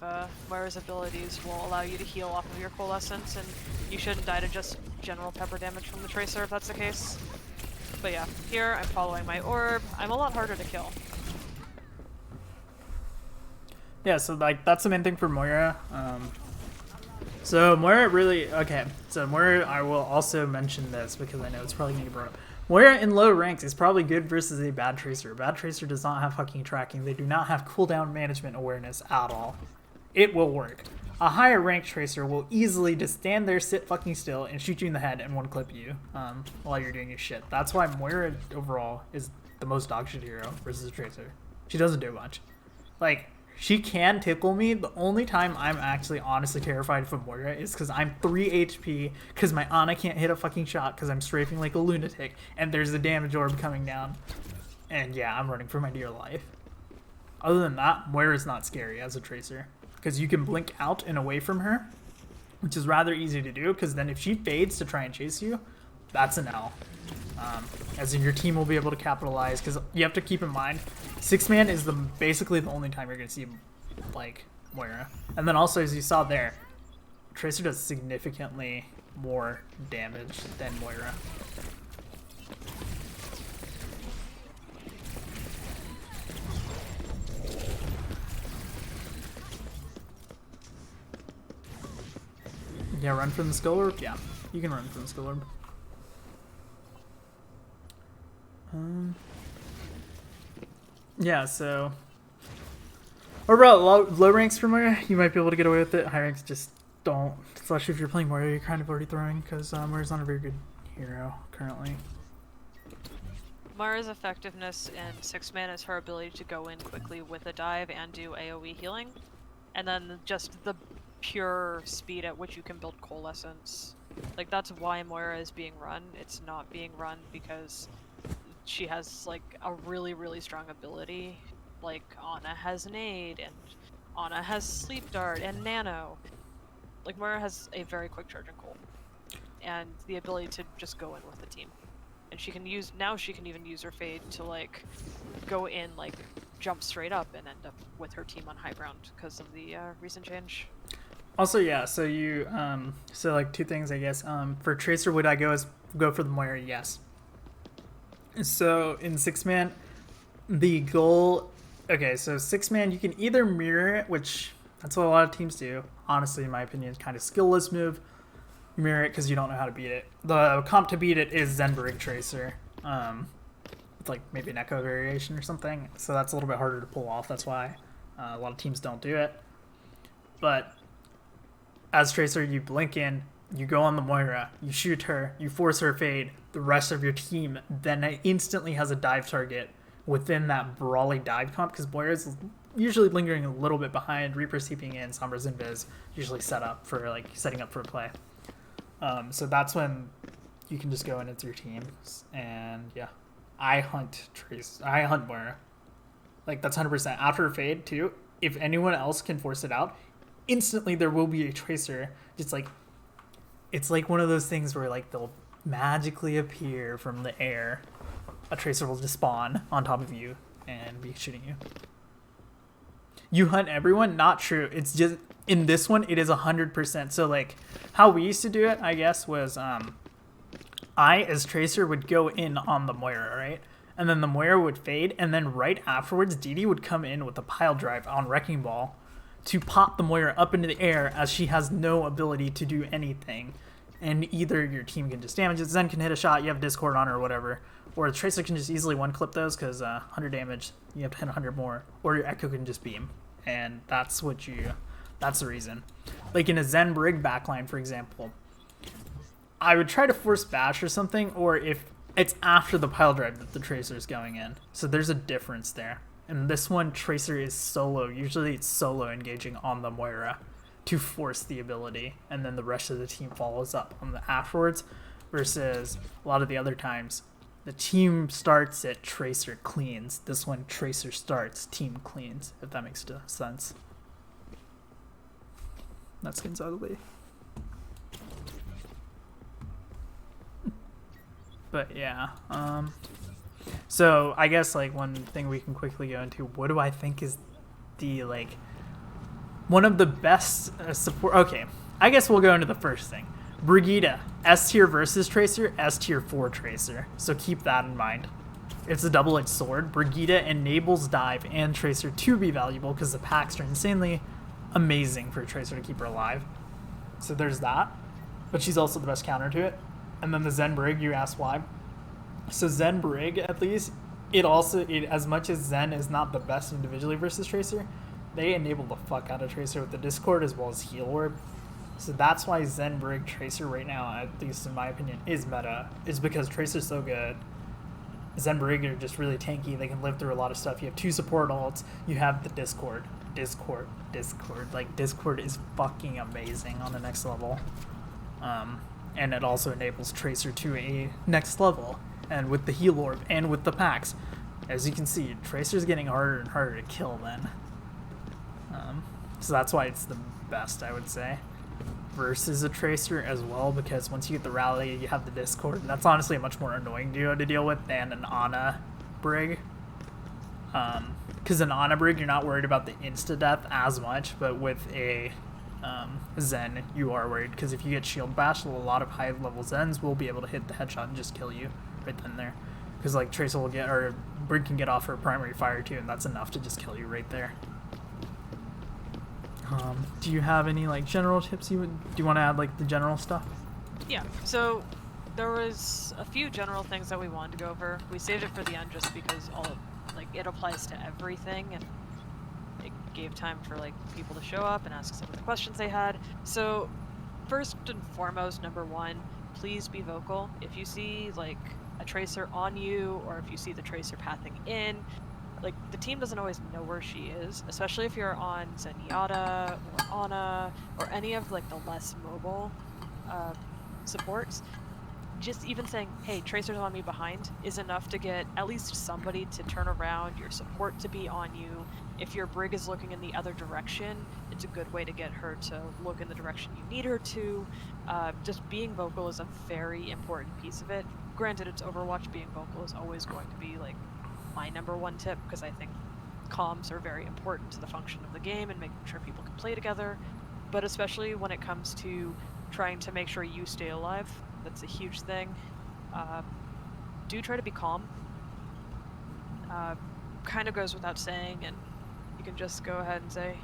Moira's abilities will allow you to heal off of your coalescence, and you shouldn't die to just general pepper damage from the Tracer if that's the case. But yeah, here I'm following my orb. I'm a lot harder to kill. Yeah, so like that's the main thing for Moira. So Moira really, okay, so Moira, I will also mention this because I know it's probably going to get brought up. Moira in low ranks is probably good versus a bad Tracer. A bad Tracer does not have fucking tracking. They do not have cooldown management awareness at all. It will work. A higher ranked Tracer will easily just stand there, sit fucking still, and shoot you in the head and one-clip you while you're doing your shit. That's why Moira overall is the most dogshit hero versus a Tracer. She doesn't do much. Like, she can tickle me. The only time I'm actually honestly terrified of Moira is because I'm 3 HP, because my Ana can't hit a fucking shot because I'm strafing like a lunatic, and there's a damage orb coming down. And yeah, I'm running for my dear life. Other than that, Moira's not scary as a Tracer, because you can blink out and away from her, which is rather easy to do, because then if she fades to try and chase you, that's an L. As in your team will be able to capitalize, because you have to keep in mind 6-man is basically the only time you're going to see like Moira. And then also, as you saw there, Tracer does significantly more damage than Moira. Yeah, run from the skull orb? Yeah, you can run from the skull orb. Yeah, so overall, low ranks for Moira, you might be able to get away with it. High ranks just don't, especially if you're playing Moira, you're kind of already throwing, because Moira's not a very good hero currently. Moira's effectiveness in 6-man is her ability to go in quickly with a dive and do AoE healing, and then just the pure speed at which you can build coalescence. Like, that's why Moira is being run. It's not being run because she has like a really, really strong ability. Like, Ana has Nade, and Ana has Sleep Dart and Nano. Like, Moira has a very quick charge and Cold, and the ability to just go in with the team. And she can use, now she can even use her Fade to like go in, like jump straight up and end up with her team on high ground because of the recent change. Also, yeah, so you, so like two things, I guess. For Tracer, would I go for the Moira? Yes. So in 6-man, the goal, okay, so 6-man, you can either mirror it, which that's what a lot of teams do. Honestly, in my opinion, kind of skillless move. Mirror it because you don't know how to beat it. The comp to beat it is Zenberg Tracer. With like maybe an echo variation or something. So that's a little bit harder to pull off. That's why a lot of teams don't do it. But as Tracer, you blink in, you go on the Moira, you shoot her, you force her fade. The rest of your team then instantly has a dive target within that brawly dive comp, because Moira's usually lingering a little bit behind. Reaper seeping in, Sombra's invis usually set up for like setting up for a play. So that's when you can just go in with your team, and yeah, I hunt Moira. Like, that's 100%. After a fade too, if anyone else can force it out, instantly there will be a Tracer. It's like one of those things where like they'll magically appear from the air. A Tracer will just spawn on top of you and be shooting you. you hunt everyone. Not true. It's just in this one, it is 100%. So like how we used to do it, I guess, was I as Tracer would go in on the Moira, right? And then the Moira would fade, and then right afterwards, Didi would come in with a pile drive on Wrecking Ball to pop the Moira up into the air as she has no ability to do anything. And either your team can just damage it, Zen can hit a shot, you have Discord on her or whatever, or the Tracer can just easily one-clip those because 100 damage, you have to hit 100 more, or your Echo can just beam. And that's the reason. Like in a Zen Brig backline, for example, I would try to force bash or something, or if it's after the pile drive that the Tracer is going in. So there's a difference there. And this one, Tracer is solo. Usually it's solo engaging on the Moira to force the ability, and then the rest of the team follows up on the afterwards, versus a lot of the other times, the team starts it, Tracer cleans. This one, Tracer starts, team cleans, if that makes sense. That skin's ugly. But yeah, so I guess like one thing we can quickly go into, what do I think is the like one of the best support? Okay, I guess we'll go into the first thing. Brigitta, S tier versus Tracer, S tier for Tracer. So keep that in mind. It's a double-edged sword. Brigitta enables dive and Tracer to be valuable because the packs are insanely amazing for Tracer to keep her alive. So there's that. But she's also the best counter to it. And then the Zen Brig, you asked why. So Zen Brig, at least, it as much as Zen is not the best individually versus Tracer, they enable the fuck out of Tracer with the Discord as well as Heal Orb. So that's why Zen Brig Tracer right now, at least in my opinion, is meta. Is because Tracer's so good. Zen Brig are just really tanky. They can live through a lot of stuff. You have 2 support ults. You have the Discord. Like, Discord is fucking amazing on the next level. And it also enables Tracer to a next level. And with the Heal Orb and with the packs, as you can see, Tracer's getting harder and harder to kill then. So that's why it's the best, I would say, versus a Tracer as well, because once you get the rally, you have the Discord. That's honestly a much more annoying duo to deal with than an Ana Brig. Because an Ana Brig, you're not worried about the insta-death as much, but with a Zen, you are worried, because if you get shield bashed, a lot of high-level Zens will be able to hit the headshot and just kill you right then and there. Because like Tracer will get, or Brig can get off her primary fire too, and that's enough to just kill you right there. Do you have any like general tips do you want to add, like the general stuff? Yeah, so there was a few general things that we wanted to go over. We saved it for the end just because it applies to everything, and it gave time for like people to show up and ask some of the questions they had. So first and foremost, number one, please be vocal. If you see like a Tracer on you, or if you see the Tracer pathing in, like the team doesn't always know where she is, especially if you're on Zenyatta or Ana or any of like the less mobile supports. Just even saying, hey, Tracer's on me behind is enough to get at least somebody to turn around, your support to be on you. If your Brig is looking in the other direction, it's a good way to get her to look in the direction you need her to. Just being vocal is a very important piece of it. Granted, it's Overwatch, being vocal is always going to be like my number one tip, because I think comms are very important to the function of the game and making sure people can play together. But especially when it comes to trying to make sure you stay alive, that's a huge thing. Do try to be calm. Kind of goes without saying, and you can just go ahead and say,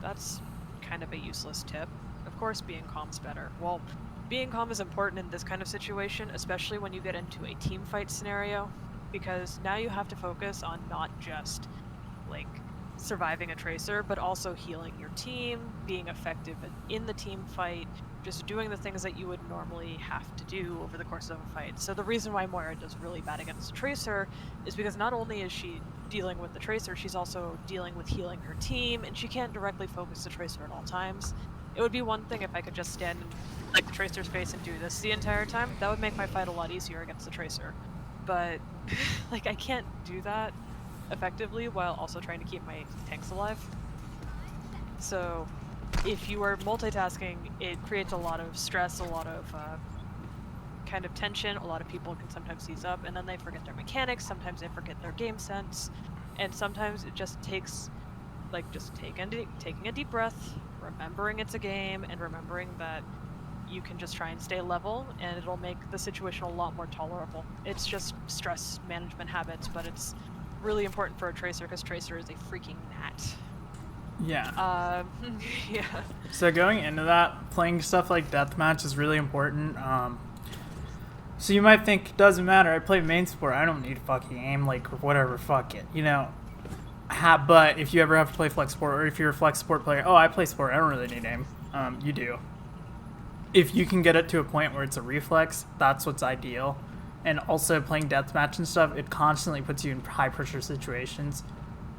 that's kind of a useless tip. Of course being calm's better. Well, being calm is important in this kind of situation, especially when you get into a team fight scenario, because now you have to focus on not just like surviving a Tracer, but also healing your team, being effective in the team fight, just doing the things that you would normally have to do over the course of a fight. So the reason why Moira does really bad against the Tracer is because not only is she dealing with the Tracer, she's also dealing with healing her team, and she can't directly focus the Tracer at all times. It would be one thing if I could just stand in like the Tracer's face and do this the entire time. That would make my fight a lot easier against the Tracer. But like I can't do that effectively while also trying to keep my tanks alive. So if you are multitasking, it creates a lot of stress, a lot of kind of tension. A lot of people can sometimes seize up, and then they forget their mechanics, sometimes they forget their game sense, and sometimes it just takes like just taking a deep breath, remembering it's a game, and remembering that you can just try and stay level, and it'll make the situation a lot more tolerable. It's just stress management habits, but it's really important for a Tracer because Tracer is a freaking gnat. Yeah. Yeah. So going into that, playing stuff like deathmatch is really important. So you might think, doesn't matter, I play main sport, I don't need fucking aim, like, or whatever, fuck it, you know. But if you ever have to play flex sport, or if you're a flex sport player, oh, I play sport, I don't really need aim. You do. If you can get it to a point where it's a reflex, that's what's ideal. And also playing deathmatch and stuff, it constantly puts you in high pressure situations.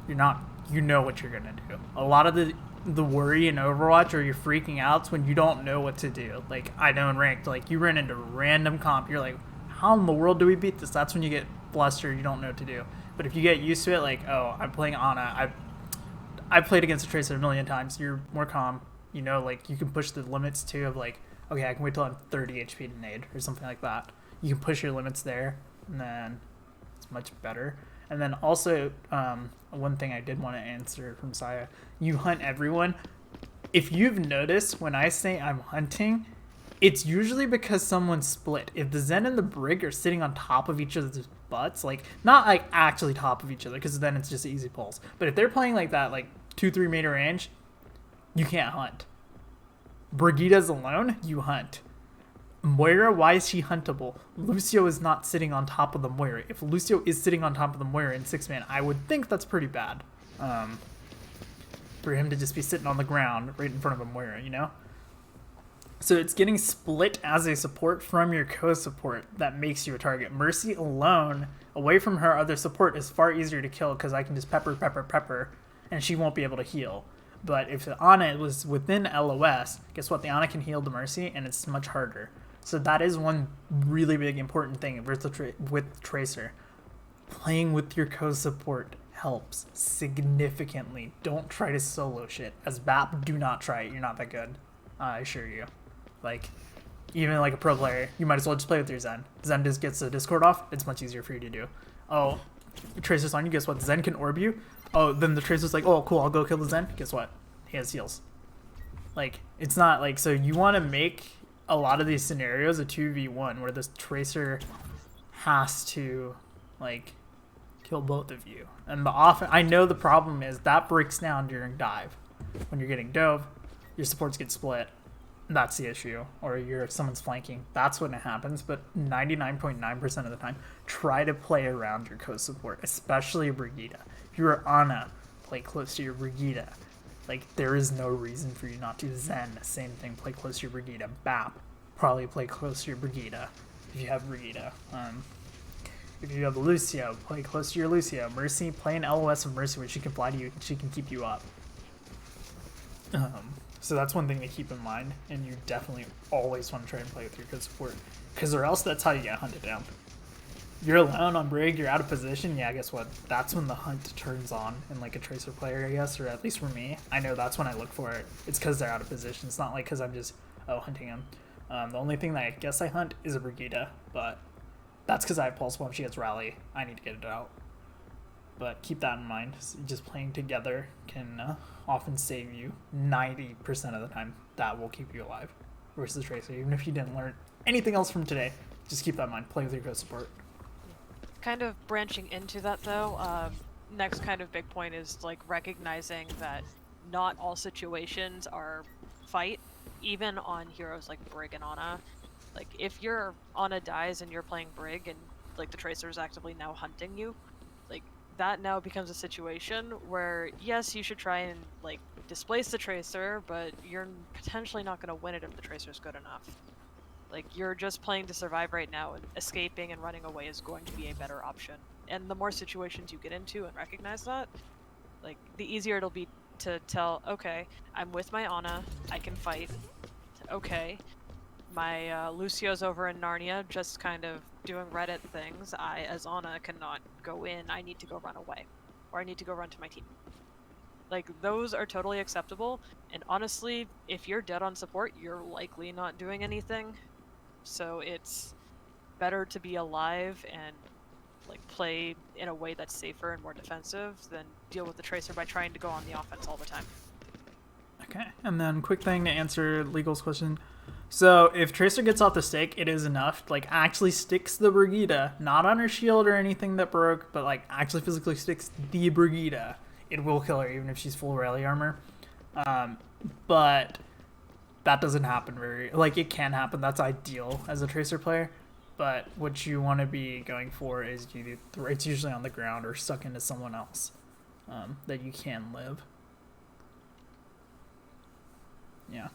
You know what you're gonna do. A lot of the worry in Overwatch or you're freaking out when you don't know what to do. Like, I know in ranked, like, you run into random comp, you're like, how in the world do we beat this? That's when you get flustered, you don't know what to do. But if you get used to it, like, oh, I'm playing Ana, I've played against a Tracer a million times, you're more calm, you know, like, you can push the limits too of, like, okay, I can wait till I'm 30 HP to nade or something like that. You can push your limits there, and then it's much better. And then also, one thing I did want to answer from Saya, you hunt everyone. If you've noticed, when I say I'm hunting, it's usually because someone's split. If the Zen and the Brig are sitting on top of each other's butts, like, not like actually top of each other, because then it's just easy pulls. But if they're playing like that, like 2-3 meter range, you can't hunt. Brigitta's alone, you hunt. Moira, why is she huntable? Lucio is not sitting on top of the Moira. If Lucio is sitting on top of the Moira in 6-man, I would think that's pretty bad. For him to just be sitting on the ground right in front of a Moira, you know? So it's getting split as a support from your co-support that makes you a target. Mercy alone, away from her other support, is far easier to kill because I can just pepper, and she won't be able to heal. But if the Ana was within LOS, guess what? The Ana can heal the Mercy, and it's much harder. So that is one really big important thing with Tracer. Playing with your co-support helps significantly. Don't try to solo shit. As BAP, do not try it. You're not that good. I assure you. Like, even like a pro player, you might as well just play with your Zen. Zen just gets the Discord off. It's much easier for you to do. Oh, Tracer's on you. Guess what? Zen can orb you. Oh, then the Tracer's like, oh, cool, I'll go kill the Zen. Guess what? He has heals. Like, it's not like, so you want to make a lot of these scenarios a 2v1 where this Tracer has to, like, kill both of you. And I know the problem is that breaks down during dive. When you're getting dove, your supports get split. That's the issue. Or someone's flanking. That's when it happens. But 99.9% of the time, try to play around your co-support, especially Brigitta. If you're Ana, play close to your Brigitta. Like, there is no reason for you not to. Zen, same thing, play close to your Brigitta. BAP, probably play close to your Brigitta if you have Brigitta. If you have Lucio, play close to your Lucio. Mercy, play an LOS of Mercy where she can fly to you, she can keep you up. So that's one thing to keep in mind, and you definitely always want to try and play with your co-support, because or else that's how you get hunted down. You're alone on Brig, you're out of position, yeah, guess what? That's when the hunt turns on in like a Tracer player, I guess, or at least for me. I know that's when I look for it. It's because they're out of position. It's not like because I'm just, hunting them. The only thing that I guess I hunt is a Brigitta, but that's because I have Pulse Bomb, she gets Rally. I need to get it out. But keep that in mind. Just playing together can often save you 90% of the time. That will keep you alive versus Tracer. Even if you didn't learn anything else from today, just keep that in mind. Play with your co-support. Kind of branching into that though, next kind of big point is like recognizing that not all situations are fight, even on heroes like Brig and Ana. Like, if your Ana dies and you're playing Brig and like the Tracer is actively now hunting you, like, that now becomes a situation where, yes, you should try and like displace the Tracer, but you're potentially not going to win it if the Tracer's good enough. Like, you're just playing to survive right now, and escaping and running away is going to be a better option. And the more situations you get into and recognize that, like, the easier it'll be to tell, okay, I'm with my Ana, I can fight. Okay, my Lucio's over in Narnia, just kind of doing Reddit things. I, as Ana, cannot go in, I need to go run away. Or I need to go run to my team. Like, those are totally acceptable, and honestly, if you're dead on support, you're likely not doing anything. So it's better to be alive and like play in a way that's safer and more defensive than deal with the Tracer by trying to go on the offense all the time. Okay, and then quick thing to answer Legal's question. So if Tracer gets off the stick, it is enough. Like actually sticks the Brigitta, not on her shield or anything that broke, but like actually physically sticks the Brigitta. It will kill her even if she's full rally armor. But that doesn't happen like it can happen. That's ideal as a Tracer player. But what you want to be going for is it's usually on the ground or stuck into someone else that you can live. Yeah.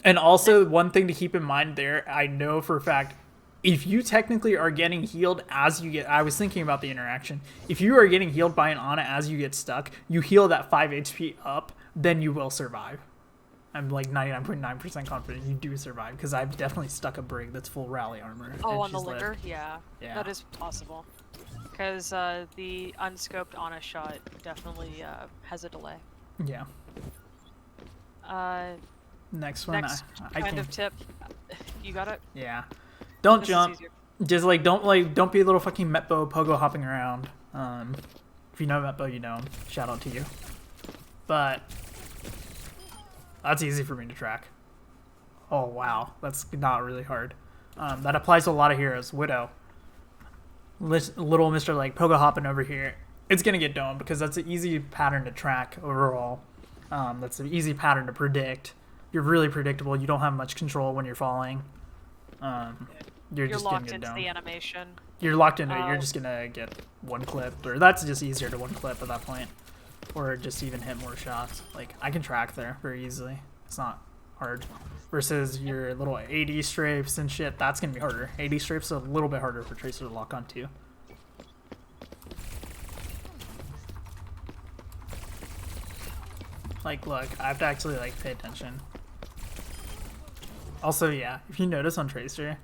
And also one thing to keep in mind there, I know for a fact, if you technically are getting healed as you get, I was thinking about the interaction. If you are getting healed by an Ana as you get stuck, you heal that 5 HP up, then you will survive. I'm like 99.9% confident you do survive because I've definitely stuck a Brig that's full rally armor. Oh, on the linger? Yeah, that is possible. Because the unscoped Ana shot definitely has a delay. Yeah. Next one. Next kind of tip. You got it? Yeah. Don't jump. Just like don't be a little fucking Metbo pogo hopping around. If you know Metbo, you know him. Shout out to you. But that's easy for me to track. Oh wow, that's not really hard. That applies to a lot of heroes. Widow. Little Mr. like pogo hopping over here. It's gonna get domed because that's an easy pattern to track overall. That's an easy pattern to predict. You're really predictable. You don't have much control when you're falling. You're just locked gonna get into domed. the animation. You're locked into it. You're just gonna get one clip, or that's just easier to one clip at that point, or just even hit more shots. Like I can track there very easily. It's not hard. Versus your little 80 strafes and shit, that's gonna be harder. 80 strafes is a little bit harder for Tracer to lock onto. Like, look, I have to actually like pay attention. Also, yeah, if you notice on Tracer,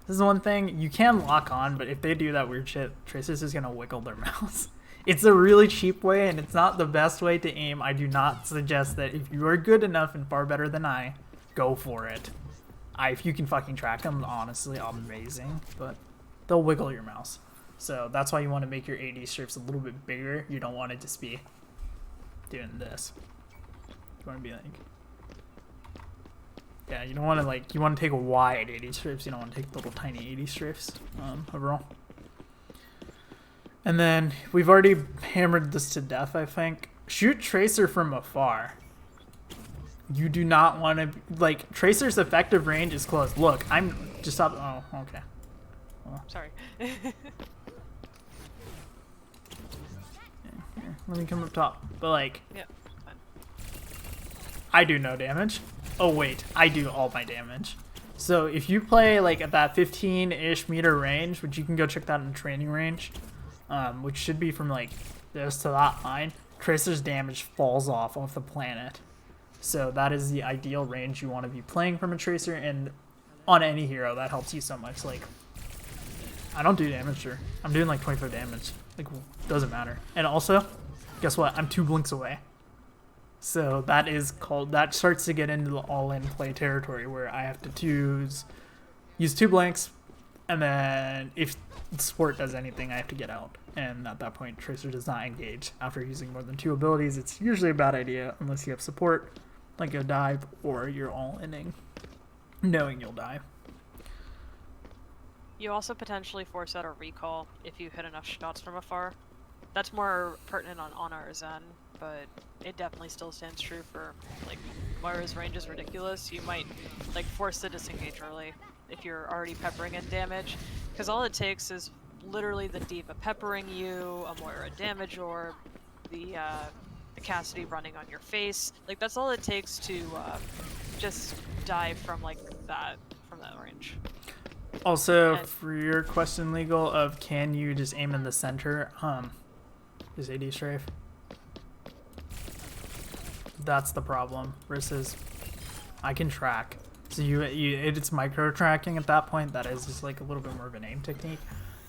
this is one thing, you can lock on, but if they do that weird shit, Tracer's just gonna wiggle their mouse. It's a really cheap way, and it's not the best way to aim. I do not suggest that if you are good enough and far better than I, go for it. If you can fucking track them, honestly, amazing, but they'll wiggle your mouse. So that's why you want to make your AD strips a little bit bigger. You don't want to just be doing this. You want to be like... Yeah, you don't want to like, you want to take a wide 80 strips, you don't want to take little tiny 80 strips overall. And then we've already hammered this to death, I think. Shoot Tracer from afar. You do not want to, like, Tracer's effective range is close. Look, I'm just up, oh, okay. Well, sorry. Here, let me come up top. But like, Yeah. I do no damage. Oh wait, I do all my damage. So if you play like at that 15-ish meter range, which you can go check that in training range, which should be from like this to that line, Tracer's damage falls off the planet. So that is the ideal range you want to be playing from a Tracer, and on any hero that helps you so much. Like, I don't do damage here. I'm doing like 25 damage. Like, doesn't matter. And also, guess what? I'm 2 blinks away. So that starts to get into the all-in play territory where I have to use 2 blanks, and then if support does anything, I have to get out. And at that point, Tracer does not engage. After using more than 2 abilities, it's usually a bad idea unless you have support, like a dive, or you're all-inning, knowing you'll die. You also potentially force out a recall if you hit enough shots from afar. That's more pertinent on Ana or Zen, but it definitely still stands true for, like, Moira's range is ridiculous. You might, like, force the disengage early if you're already peppering in damage, because all it takes is literally the D.Va peppering you, a Moira damage orb, the Cassidy running on your face. Like, that's all it takes to just die from, like, that range. Also, for your question, Legal, of can you just aim in the center, is AD strafe? That's the problem, versus I can track. So it's micro tracking at that point. That is just like a little bit more of an aim technique.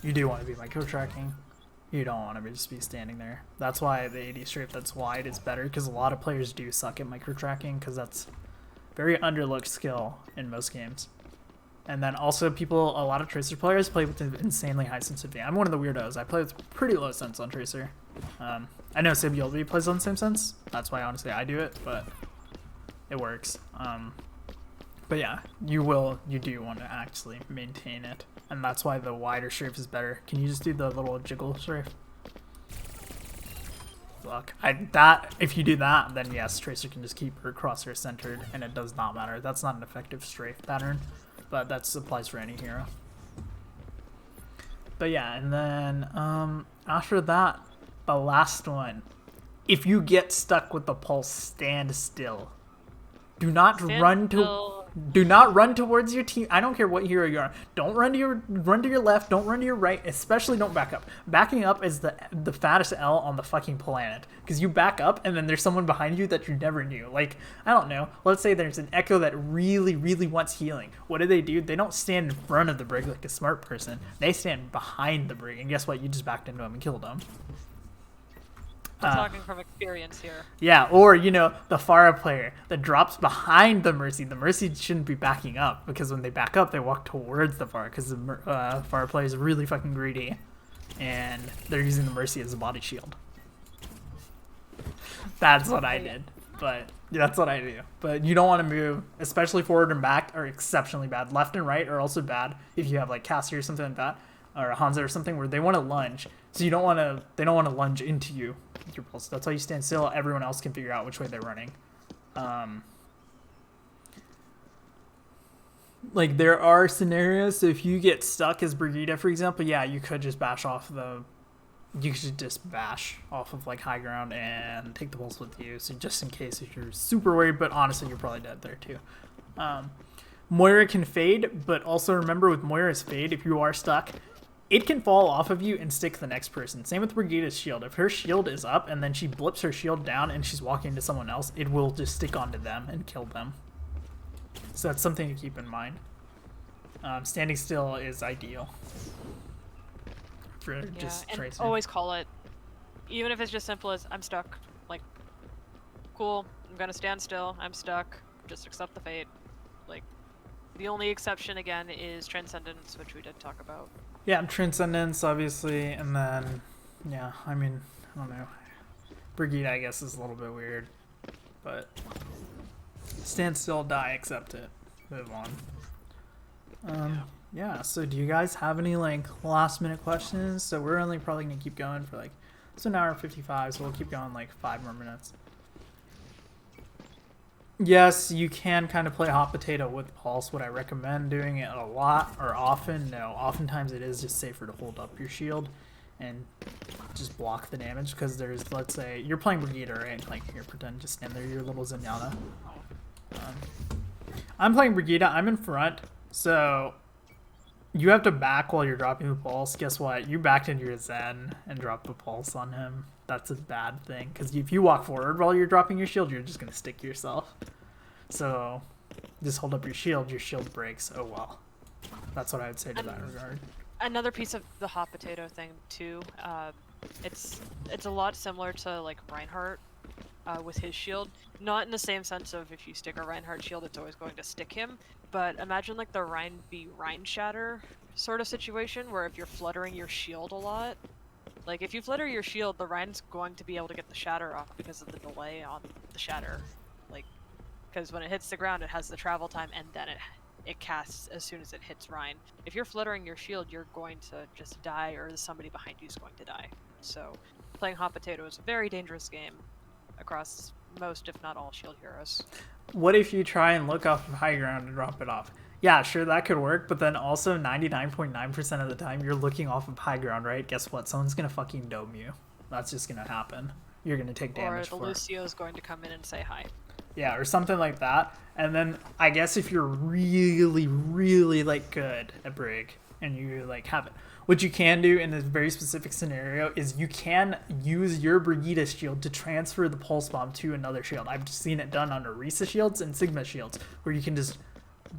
You do want to be micro tracking. You don't want to just be standing there. That's why the AD strafe that's wide is better, because a lot of players do suck at micro tracking, because that's very underlooked skill in most games. And then also a lot of Tracer players play with insanely high sensitivity. I'm one of the weirdos. I play with pretty low sense on Tracer. I know Sabiolby plays on the same sense. That's why honestly I do it, but it works. But yeah, you do want to actually maintain it. And that's why the wider strafe is better. Can you just do the little jiggle strafe? Look, if you do that, then yes, Tracer can just keep her crosshair centered, and it does not matter. That's not an effective strafe pattern, but that applies for any hero. But yeah, and then after that, the last one. If you get stuck with the pulse, stand still. Do not run towards your team. I don't care what hero you are. Don't run to your left. Don't run to your right. Especially don't back up. Backing up is the fattest L on the fucking planet. Because you back up and then there's someone behind you that you never knew. Like, I don't know. Let's say there's an Echo that really, really wants healing. What do? They don't stand in front of the Brig like a smart person. They stand behind the Brig. And guess what? You just backed into him and killed him. I'm talking from experience here. Yeah, or, the Pharah player that drops behind the Mercy. The Mercy shouldn't be backing up, because when they back up, they walk towards the Pharah, because the Pharah player is really fucking greedy, and they're using the Mercy as a body shield. That's what I did, but that's what I do. But you don't want to move, especially forward and back are exceptionally bad. Left and right are also bad if you have, like, Cassie or something like that, or a Hanzo or something, where they want to lunge. So they don't want to lunge into you with your pulse. That's why you stand still. Everyone else can figure out which way they're running. Like, there are scenarios, so if you get stuck as Brigitta, for example, yeah, you could just bash off of like high ground and take the pulse with you. So just in case if you're super worried, but honestly, you're probably dead there too. Moira can fade, but also remember with Moira's fade, if you are stuck, it can fall off of you and stick to the next person. Same with Brigitta's shield. If her shield is up and then she blips her shield down and she's walking into someone else, it will just stick onto them and kill them. So that's something to keep in mind. Standing still is ideal for just and tracing. Always call it, even if it's just simple as I'm stuck. Like, cool, I'm gonna stand still. I'm stuck. Just accept the fate. Like, the only exception again is Transcendence, which we did talk about. Yeah, Transcendence, obviously, and then, yeah, I mean, I don't know. Brigitte, I guess, is a little bit weird, but stand still, die, accept it, move on. Yeah, so do you guys have any, like, last-minute questions? So we're only probably going to keep going for, like, it's an hour and 55, so we'll keep going, like, 5 more minutes. Yes, you can kind of play hot potato with pulse. Would I recommend doing it a lot or often? No. Oftentimes it is just safer to hold up your shield and just block the damage, because there's, let's say, you're playing Brigitta, right? Like, here, pretend, just stand there, your little Zenyatta. I'm playing Brigitta, I'm in front, so you have to back while you're dropping the pulse. Guess what? You backed into your Zen and dropped the pulse on him. That's a bad thing, because if you walk forward while you're dropping your shield, you're just going to stick to yourself. So just hold up your shield breaks. Oh well. That's what I would say to that regard. Another piece of the hot potato thing too, it's a lot similar to like Reinhardt with his shield. Not in the same sense of if you stick a Reinhardt shield, it's always going to stick him. But imagine like the Rein Shatter sort of situation, where if you're fluttering your shield a lot, like if you flutter your shield, the Rein's going to be able to get the shatter off because of the delay on the shatter. Like, because when it hits the ground, it has the travel time, and then it casts as soon as it hits Rein. If you're fluttering your shield, you're going to just die, or somebody behind you is going to die. So playing hot potato is a very dangerous game across most, if not all, shield heroes. What if you try and look off of high ground and drop it off? Yeah, sure, that could work, but then also 99.9% of the time you're looking off of high ground, right? Guess what? Someone's going to fucking dome you. That's just going to happen. You're going to take damage for it. Or the Lucio's going to come in and say hi. Yeah, or something like that. And then I guess if you're really, really like good at Brig and you like have it, what you can do in this very specific scenario is you can use your Brigitta shield to transfer the pulse bomb to another shield. I've just seen it done on Orisa shields and Sigma shields, where you can just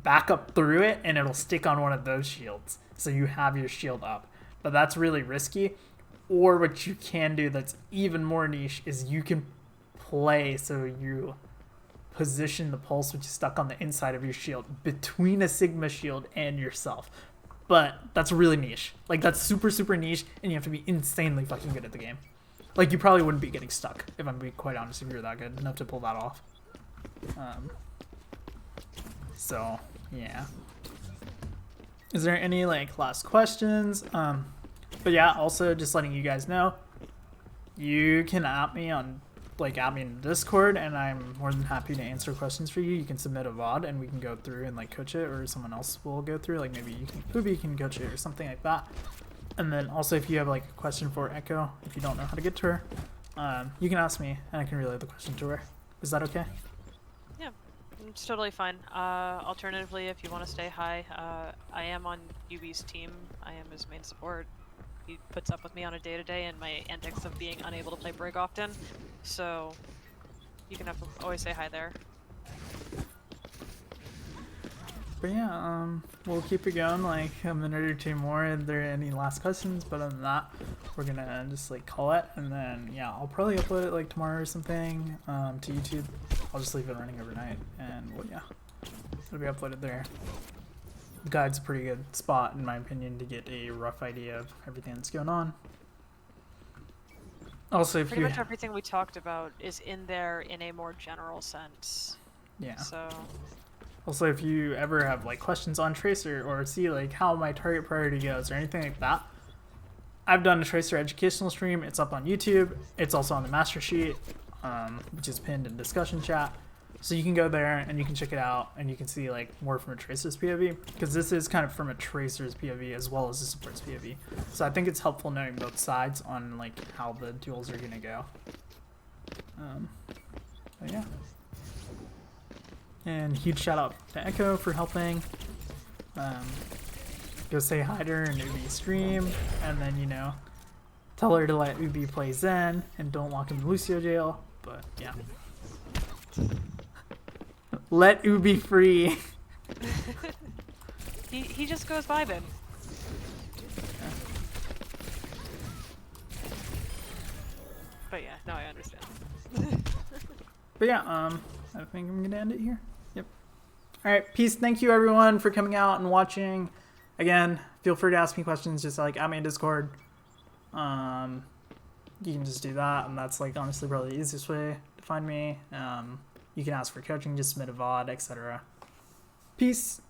back up through it and it'll stick on one of those shields, so you have your shield up. But that's really risky. Or what you can do that's even more niche is you can play so you position the pulse, which is stuck on the inside of your shield, between a Sigma shield and yourself. But that's really niche. Like, that's super, super niche, and you have to be insanely fucking good at the game. Like, you probably wouldn't be getting stuck, if I'm being quite honest, if you're that good enough to pull that off. So, yeah. Is there any, like, last questions? But yeah, also just letting you guys know, you can at me on, like, at me in Discord, and I'm more than happy to answer questions for you. You can submit a VOD, and we can go through and, like, coach it, or someone else will go through. Like, maybe Ubi can coach it, or something like that. And then also, if you have, like, a question for Echo, if you don't know how to get to her, you can ask me, and I can relay the question to her. Is that okay? Yeah, it's totally fine. Alternatively, if you want to stay high, I am on UB's team. I am his main support. He puts up with me on a day-to-day and my antics of being unable to play Brig often. So you can always say hi there. But yeah, we'll keep it going like a minute or two more. Are there any last questions? But other than that, we're gonna just like call it, and then yeah, I'll probably upload it like tomorrow or something to YouTube. I'll just leave it running overnight, and well, yeah, it'll be uploaded there. The guide's a pretty good spot, in my opinion, to get a rough idea of everything that's going on. Also, if pretty much everything we talked about is in there in a more general sense. Yeah. So. Also, if you ever have like questions on Tracer or see like how my target priority goes or anything like that, I've done a Tracer educational stream. It's up on YouTube. It's also on the master sheet, which is pinned in discussion chat. So you can go there and you can check it out and you can see like more from a Tracer's POV, because this is kind of from a Tracer's POV as well as a support's POV. So I think it's helpful knowing both sides on like how the duels are gonna go. But yeah. And huge shout out to Echo for helping. Go say hi to her in Ubi stream, and then, you know, tell her to let Ubi play Zen and don't lock him in Lucio jail. But yeah. Let Ubi free. he just goes vibing. Yeah. But yeah, no, I understand. But yeah, I think I'm gonna end it here. Yep. All right, peace. Thank you everyone for coming out and watching. Again, feel free to ask me questions. Just like at me in Discord. You can just do that, and that's like honestly probably the easiest way to find me. You can ask for coaching, just submit a VOD, etc. Peace.